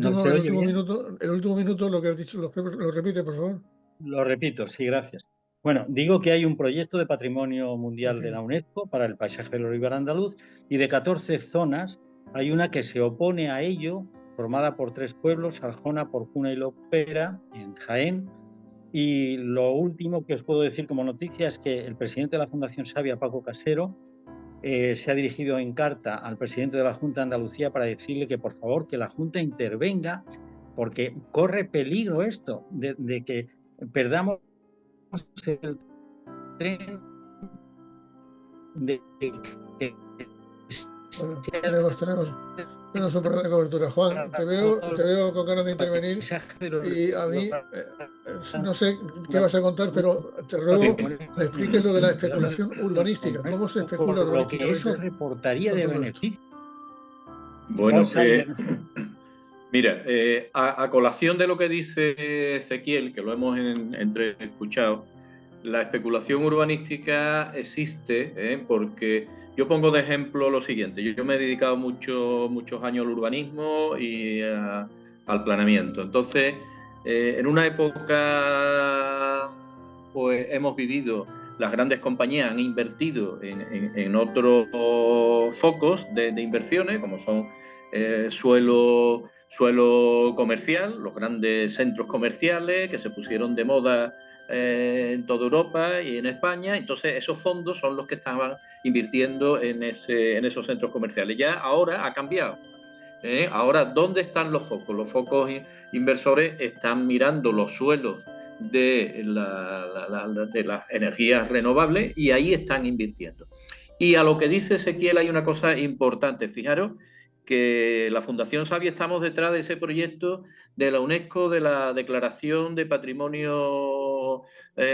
último minuto, lo que has dicho, lo repite, por favor. Lo repito, sí, gracias. Bueno, digo que hay un proyecto de Patrimonio Mundial de la UNESCO para el paisaje del olivar andaluz, y de 14 zonas hay una que se opone a ello, formada por 3 pueblos, Arjona, Porcuna y Lopera, en Jaén. Y lo último que os puedo decir como noticia es que el presidente de la Fundación Sabia, Paco Casero, se ha dirigido en carta al presidente de la Junta de Andalucía para decirle que, por favor, que la Junta intervenga, porque corre peligro esto de que perdamos el tren de que tenemos un problema de cobertura. Juan, te veo con ganas de intervenir, y a mí no sé qué vas a contar, pero te ruego me expliques lo de la especulación urbanística. ¿Cómo se especula urbanísticamente? Lo que eso reportaría de beneficio. Bueno, mira, a colación de lo que dice Ezequiel, que lo hemos escuchado, la especulación urbanística existe, porque yo pongo de ejemplo lo siguiente. Yo me he dedicado muchos años al urbanismo y al planeamiento. Entonces, en una época, pues hemos vivido, las grandes compañías han invertido en otros focos de inversiones, como son suelo comercial, los grandes centros comerciales que se pusieron de moda en toda Europa y en España. Entonces esos fondos son los que estaban invirtiendo en esos centros comerciales. Ya ahora ha cambiado. Ahora, ¿dónde están los focos? Los focos inversores están mirando los suelos de las energías renovables y ahí están invirtiendo. Y a lo que dice Ezequiel hay una cosa importante. Fijaros que la Fundación Xavi estamos detrás de ese proyecto de la UNESCO, de la Declaración de Patrimonio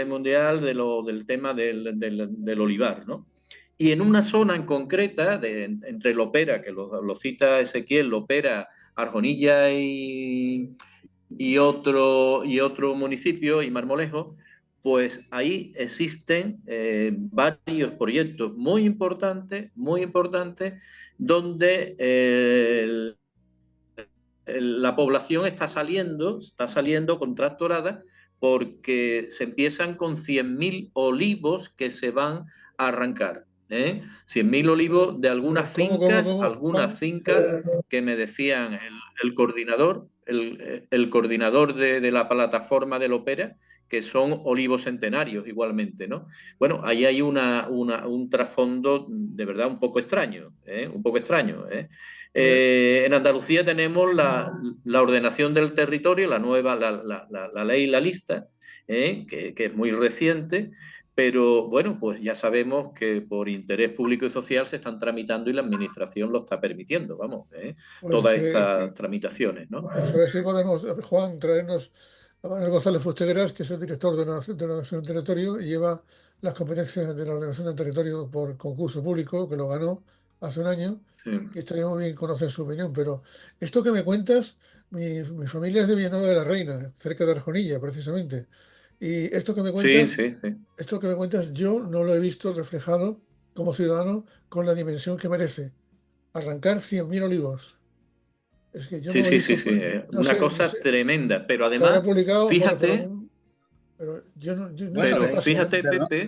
Mundial del tema del olivar, ¿no? Y en una zona en concreta, entre Lopera, que lo cita Ezequiel, Lopera, Arjonilla y otro municipio, y Marmolejo, pues ahí existen varios proyectos muy importantes, donde la población está saliendo con tractorada, porque se empiezan con 100.000 olivos que se van a arrancar. 100.000 olivos de algunas fincas, algunas fincas que me decían el coordinador de la plataforma de Lopera, que son olivos centenarios igualmente, ¿no? Bueno, ahí hay un trasfondo de verdad un poco extraño, En Andalucía tenemos la ordenación del territorio, la nueva, la ley La Lista, que es muy reciente, pero bueno, pues ya sabemos que por interés público y social se están tramitando y la administración lo está permitiendo, vamos, todas estas tramitaciones, ¿no? A ver si podemos, Juan, traernos a Manuel González Fustegueras, que es el director de la ordenación del territorio y lleva las competencias de la ordenación del territorio por concurso público, que lo ganó hace un año. Sí. Y estaría muy bien conocer su opinión, pero esto que me cuentas, mi familia es de Villanueva de la Reina, cerca de Arjonilla, precisamente. Y esto que me cuentas, esto que me cuentas, yo no lo he visto reflejado como ciudadano con la dimensión que merece. Arrancar 100.000 olivos. Es que yo una cosa tremenda, pero además, fíjate, fíjate, Pepe,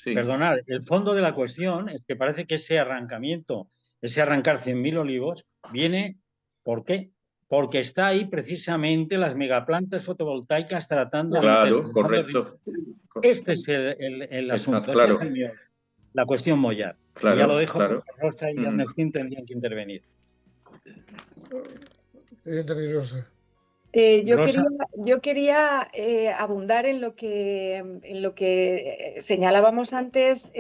Perdonad, el fondo de la cuestión es que parece que ese arrancar 100.000 olivos viene, ¿por qué? Porque está ahí precisamente las megaplantas fotovoltaicas tratando de... correcto. Este es el asunto, claro. Este es la cuestión Mollar. Claro, ya lo dejo porque Rosa y Ernestín tendrían que intervenir. Yo quería abundar en lo que señalábamos antes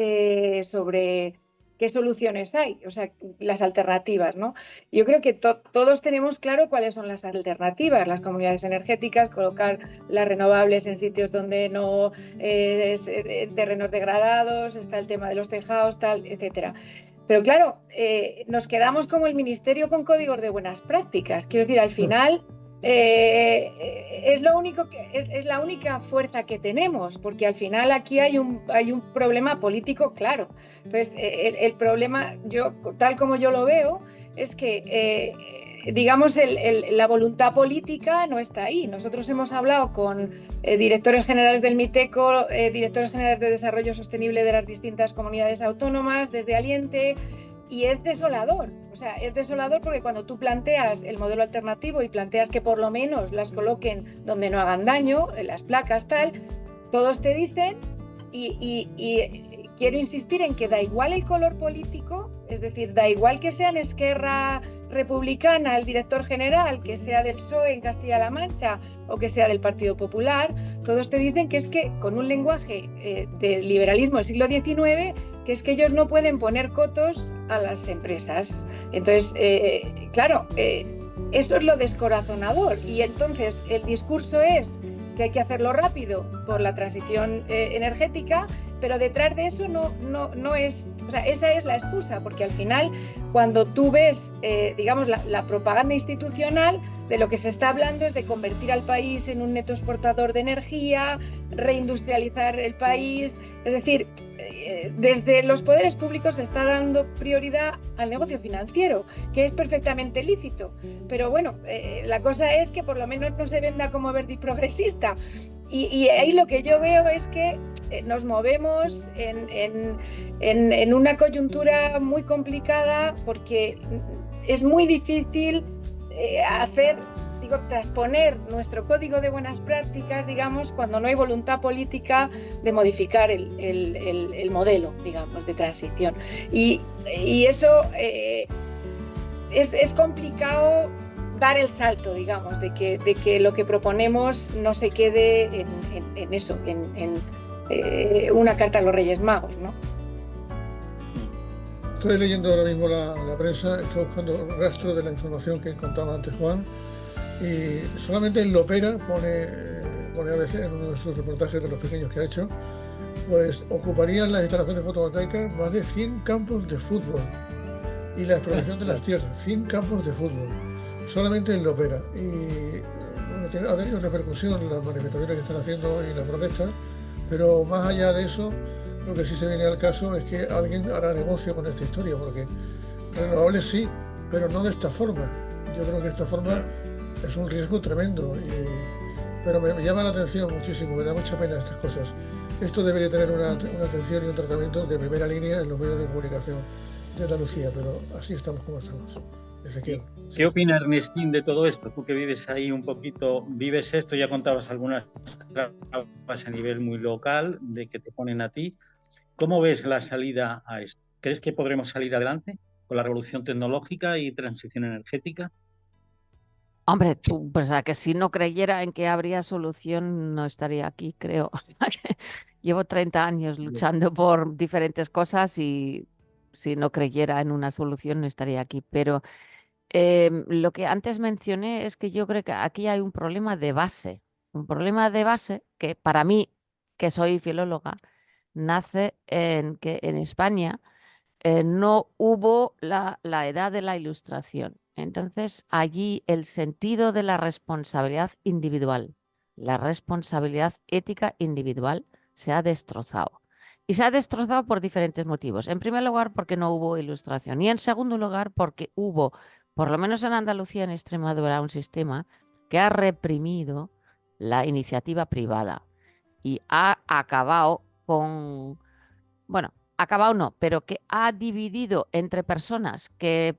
sobre qué soluciones hay, o sea, las alternativas, ¿no? Yo creo que todos tenemos claro cuáles son las alternativas, las comunidades energéticas, colocar las renovables en sitios donde no terrenos degradados, está el tema de los tejados, tal, etcétera. Pero claro, nos quedamos como el ministerio con códigos de buenas prácticas. Quiero decir, al final es lo único es la única fuerza que tenemos, porque al final aquí hay un problema político claro. Entonces, el problema, tal como yo lo veo, es que digamos la voluntad política no está ahí. Nosotros hemos hablado con directores generales del MITECO, directores generales de desarrollo sostenible de las distintas comunidades autónomas, desde Aliente, y es desolador. O sea, es desolador porque cuando tú planteas el modelo alternativo y planteas que por lo menos las coloquen donde no hagan daño, en las placas, tal, todos te dicen, y quiero insistir en que da igual el color político, es decir, da igual que sea en Esquerra Republicana el director general, que sea del PSOE en Castilla-La Mancha o que sea del Partido Popular, todos te dicen que es que con un lenguaje de liberalismo del siglo XIX, que es que ellos no pueden poner cotos a las empresas. Entonces, claro, eso es lo descorazonador, y entonces el discurso es que hay que hacerlo rápido por la transición energética, pero detrás de eso no es, o sea, esa es la excusa, porque al final cuando tú ves, digamos, la propaganda institucional, de lo que se está hablando es de convertir al país en un neto exportador de energía, reindustrializar el país, es decir, desde los poderes públicos se está dando prioridad al negocio financiero, que es perfectamente lícito, pero bueno, la cosa es que por lo menos no se venda como verde y progresista. Y ahí lo que yo veo es que nos movemos en una coyuntura muy complicada, porque es muy difícil transponer nuestro código de buenas prácticas, digamos, cuando no hay voluntad política de modificar el modelo, digamos, de transición. Y eso es complicado dar el salto, digamos, de que lo que proponemos no se quede en eso, en una carta a los Reyes Magos, ¿no? Estoy leyendo ahora mismo la prensa, estoy buscando rastro de la información que contaba antes Juan, y solamente en Lopera pone a veces en uno de sus reportajes de los pequeños que ha hecho, pues ocuparían las instalaciones fotovoltaicas más de 100 campos de fútbol, y la expropiación de las tierras, 100 campos de fútbol, solamente en Lopera. Y bueno, ha tenido repercusión las manifestaciones que están haciendo y las protestas, pero más allá de eso, lo que sí se viene al caso es que alguien hará negocio con esta historia, porque renovables sí, pero no de esta forma. Yo creo que esta forma es un riesgo tremendo, pero me llama la atención muchísimo, me da mucha pena estas cosas. Esto debería tener una atención y un tratamiento de primera línea en los medios de comunicación de Andalucía, pero así estamos como estamos. Ezequiel. ¿Qué opina Ernestín de todo esto? Tú que vives ahí un poquito, vives esto, ya contabas algunas trabas a nivel muy local de que te ponen a ti. ¿Cómo ves la salida a esto? ¿Crees que podremos salir adelante con la revolución tecnológica y transición energética? Hombre, tú, pues a que si no creyera en que habría solución, no estaría aquí, creo. O sea, que llevo 30 años luchando por diferentes cosas y si no creyera en una solución, no estaría aquí. Pero lo que antes mencioné es que yo creo que aquí hay un problema de base. Un problema de base que para mí, que soy filóloga, nace en que en España no hubo la edad de la Ilustración. Entonces, allí el sentido de la responsabilidad individual, la responsabilidad ética individual, se ha destrozado. Y se ha destrozado por diferentes motivos. En primer lugar, porque no hubo Ilustración. Y en segundo lugar, porque hubo, por lo menos en Andalucía, en Extremadura, un sistema que ha reprimido la iniciativa privada y ha acabado con, bueno, acabado no, pero que ha dividido entre personas que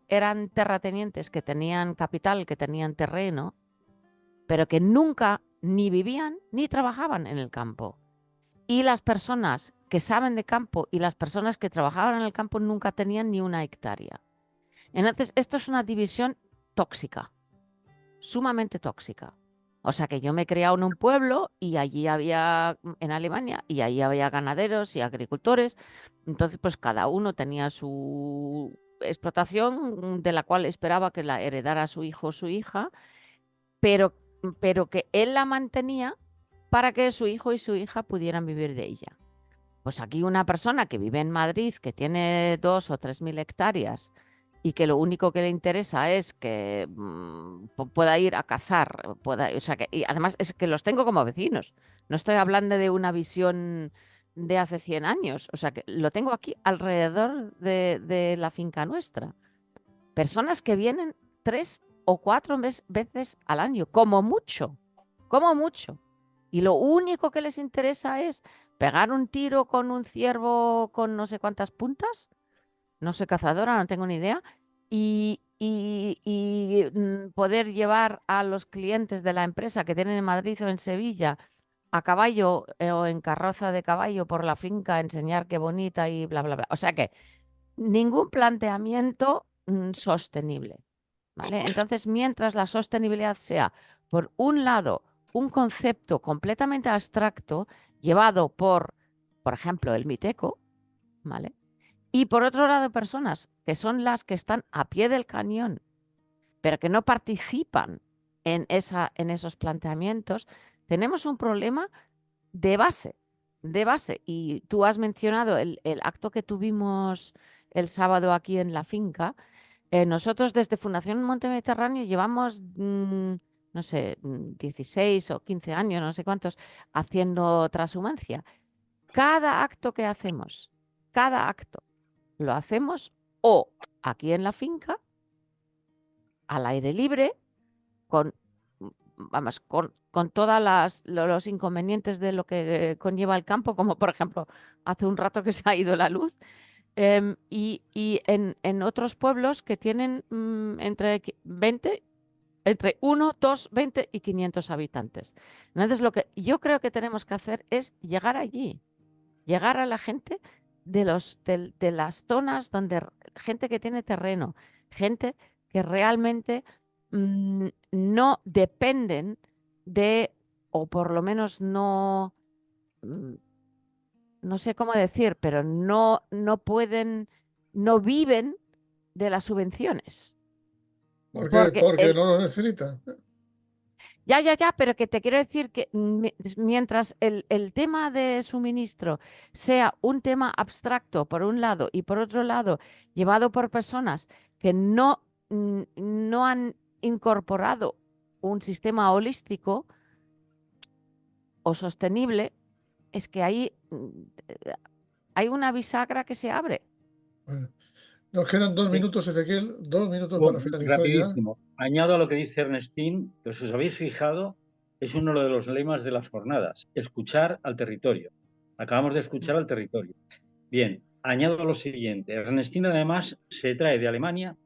eran terratenientes, que tenían capital, que tenían terreno, pero que nunca ni vivían ni trabajaban en el campo. Y las personas que saben de campo y las personas que trabajaban en el campo nunca tenían ni una hectárea. Entonces, esto es una división tóxica, sumamente tóxica. O sea que yo me he criado en un pueblo y allí había, en Alemania, y allí había ganaderos y agricultores. Entonces, pues cada uno tenía su explotación de la cual esperaba que la heredara su hijo o su hija, pero que él la mantenía para que su hijo y su hija pudieran vivir de ella. Pues aquí una persona que vive en Madrid, que tiene 2.000 o 3.000 hectáreas, y que lo único que le interesa es que pueda ir a cazar, o sea, y además es que los tengo como vecinos. No estoy hablando de una visión de hace 100 años, o sea, que lo tengo aquí alrededor de la finca nuestra. Personas que vienen 3 o 4 veces al año, como mucho, como mucho. Y lo único que les interesa es pegar un tiro con un ciervo con no sé cuántas puntas. No soy cazadora, no tengo ni idea, y poder llevar a los clientes de la empresa que tienen en Madrid o en Sevilla a caballo o en carroza de caballo por la finca, enseñar qué bonita y bla, bla, bla. O sea que ningún planteamiento sostenible, ¿vale? Entonces, mientras la sostenibilidad sea, por un lado, un concepto completamente abstracto llevado por ejemplo, el Miteco, ¿vale? Y por otro lado, personas que son las que están a pie del cañón, pero que no participan en esos planteamientos, tenemos un problema de base. de base. Y tú has mencionado el acto que tuvimos el sábado aquí en la finca. Nosotros desde Fundación Monte Mediterráneo llevamos, no sé, 16 o 15 años, no sé cuántos, haciendo transhumancia. Cada acto que hacemos, cada acto, lo hacemos o aquí en la finca, al aire libre, con todos los inconvenientes de lo que conlleva el campo, como por ejemplo hace un rato que se ha ido la luz, y en otros pueblos que tienen entre 1, 2, 20 y 500 habitantes. Entonces lo que yo creo que tenemos que hacer es llegar allí, llegar a la gente de las zonas donde gente que tiene terreno, gente que realmente no dependen de, o por lo menos no sé cómo decir, pero no pueden, no viven de las subvenciones. Porque no lo necesitan. Ya, pero que te quiero decir que mientras el tema de suministro sea un tema abstracto por un lado y por otro lado llevado por personas que no han incorporado un sistema holístico o sostenible, es que ahí hay una bisagra que se abre. Bueno, nos quedan 2 minutos, Ezequiel, 2 minutos para finalizar rapidísimo. Añado a lo que dice Ernestín, que si os habéis fijado, es uno de los lemas de las jornadas, escuchar al territorio. Acabamos de escuchar al territorio. Bien, añado lo siguiente. Ernestín además se trae de Alemania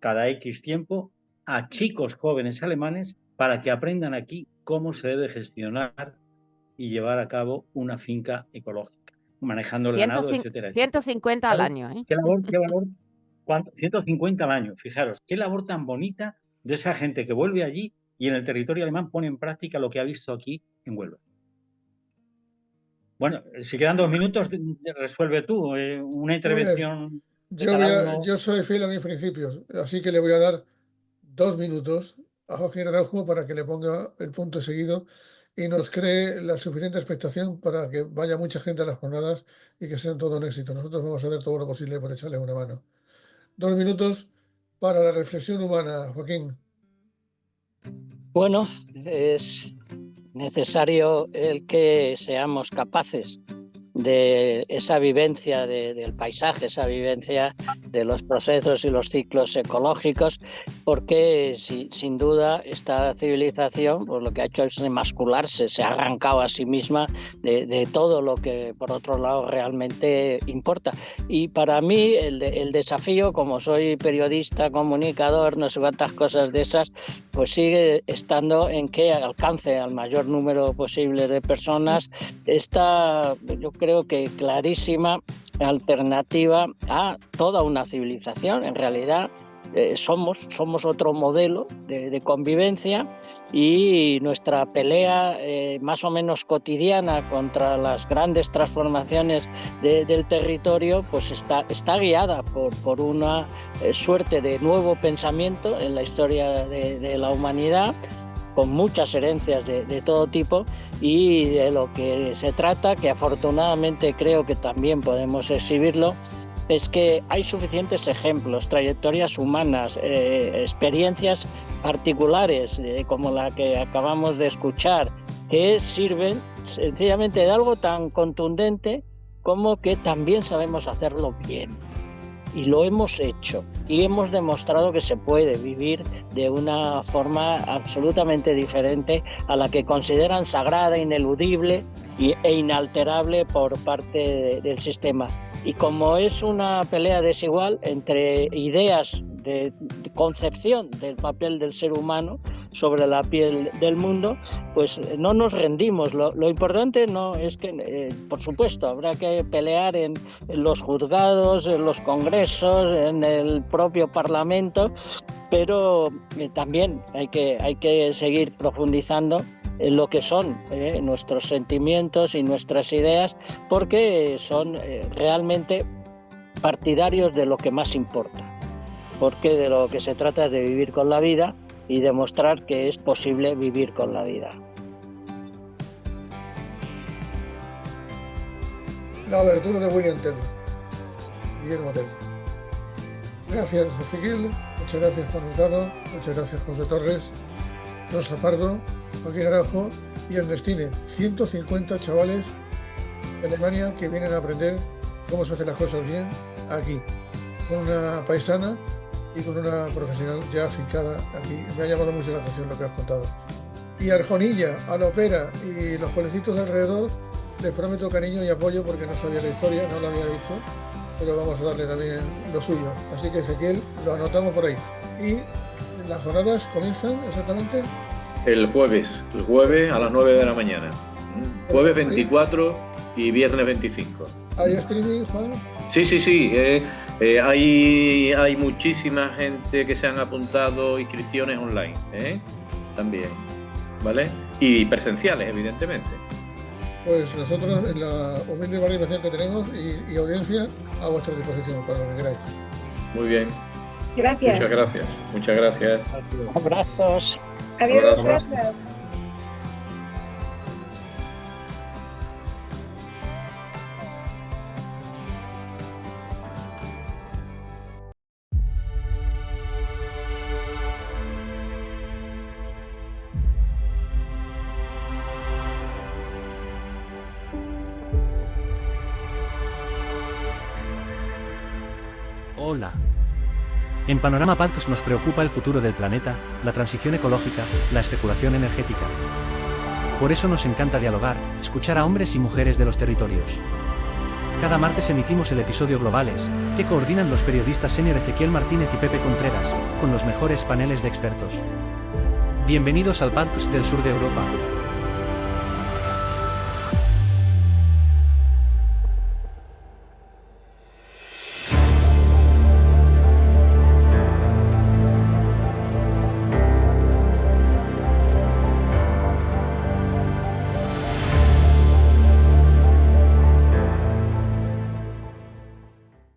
cada X tiempo a chicos jóvenes alemanes para que aprendan aquí cómo se debe gestionar y llevar a cabo una finca ecológica, manejando el ganado, etcétera. 150 al año, ¿eh? ¿Qué labor? 150 al año, fijaros, qué labor tan bonita de esa gente que vuelve allí y en el territorio alemán pone en práctica lo que ha visto aquí en Huelva. Bueno, si quedan 2 minutos, resuelve tú una intervención. Yo soy fiel a mis principios, así que le voy a dar 2 minutos a Joaquín Araujo para que le ponga el punto seguido y nos cree la suficiente expectación para que vaya mucha gente a las jornadas y que sean todo un éxito. Nosotros vamos a hacer todo lo posible por echarle una mano. 2 minutos para la reflexión humana, Joaquín. Bueno, es necesario el que seamos capaces de esa vivencia del paisaje, esa vivencia de los procesos y los ciclos ecológicos, porque sin duda esta civilización pues lo que ha hecho es emascularse, se ha arrancado a sí misma de todo lo que por otro lado realmente importa. Y para mí el desafío, como soy periodista, comunicador, no sé cuántas cosas de esas, pues sigue estando en que alcance al mayor número posible de personas esta, yo creo que clarísima alternativa a toda una civilización. En realidad somos otro modelo de convivencia y nuestra pelea más o menos cotidiana contra las grandes transformaciones del territorio pues está guiada por una suerte de nuevo pensamiento en la historia de la humanidad, con muchas herencias de todo tipo, y de lo que se trata, que afortunadamente creo que también podemos exhibirlo, es que hay suficientes ejemplos, trayectorias humanas, experiencias particulares como la que acabamos de escuchar, que sirven sencillamente de algo tan contundente como que también sabemos hacerlo bien. Y lo hemos hecho y hemos demostrado que se puede vivir de una forma absolutamente diferente a la que consideran sagrada, ineludible e inalterable por parte del sistema. Y como es una pelea desigual entre ideas de concepción del papel del ser humano sobre la piel del mundo, pues no nos rendimos. Lo importante no es que, por supuesto, habrá que pelear en los juzgados, en los congresos, en el propio Parlamento, pero también hay que seguir profundizando en lo que son nuestros sentimientos y nuestras ideas, porque son realmente partidarios de lo que más importa, porque de lo que se trata es de vivir con la vida y demostrar que es posible vivir con la vida. la abertura de William Tell, Guillermo Tell. Gracias, Ezequiel. Muchas gracias, Juan Hurtado. Muchas gracias, José Torres, Rosa Pardo, Joaquín Araujo y Ernestine. 150 chavales de Alemania que vienen a aprender cómo se hacen las cosas bien aquí, con una paisana y con una profesional ya afincada aquí. Me ha llamado mucho la atención lo que has contado. Y a Arjonilla, a la Opera y los pueblecitos de alrededor les prometo cariño y apoyo porque no sabía la historia, no la había visto, pero vamos a darle también lo suyo. Así que, Ezequiel, lo anotamos por ahí. Y las jornadas comienzan exactamente el jueves a las 9 de la mañana. Jueves 24 y viernes 25. ¿Hay streaming, Juan? Sí. Hay muchísima gente que se han apuntado, inscripciones online, también, ¿vale? Y presenciales, evidentemente. Pues nosotros, en la humilde participación que tenemos y audiencia, a vuestra disposición para lo que queráis. Muy bien. Gracias. Muchas gracias. Abrazos. Adiós, Abrazo. gracias. Hola. En Panorama Padcast nos preocupa el futuro del planeta, la transición ecológica, la especulación energética. Por eso nos encanta dialogar, escuchar a hombres y mujeres de los territorios. Cada martes emitimos el episodio Globales, que coordinan los periodistas senior Ezequiel Martínez y Pepe Contreras, con los mejores paneles de expertos. Bienvenidos al Padcast del sur de Europa.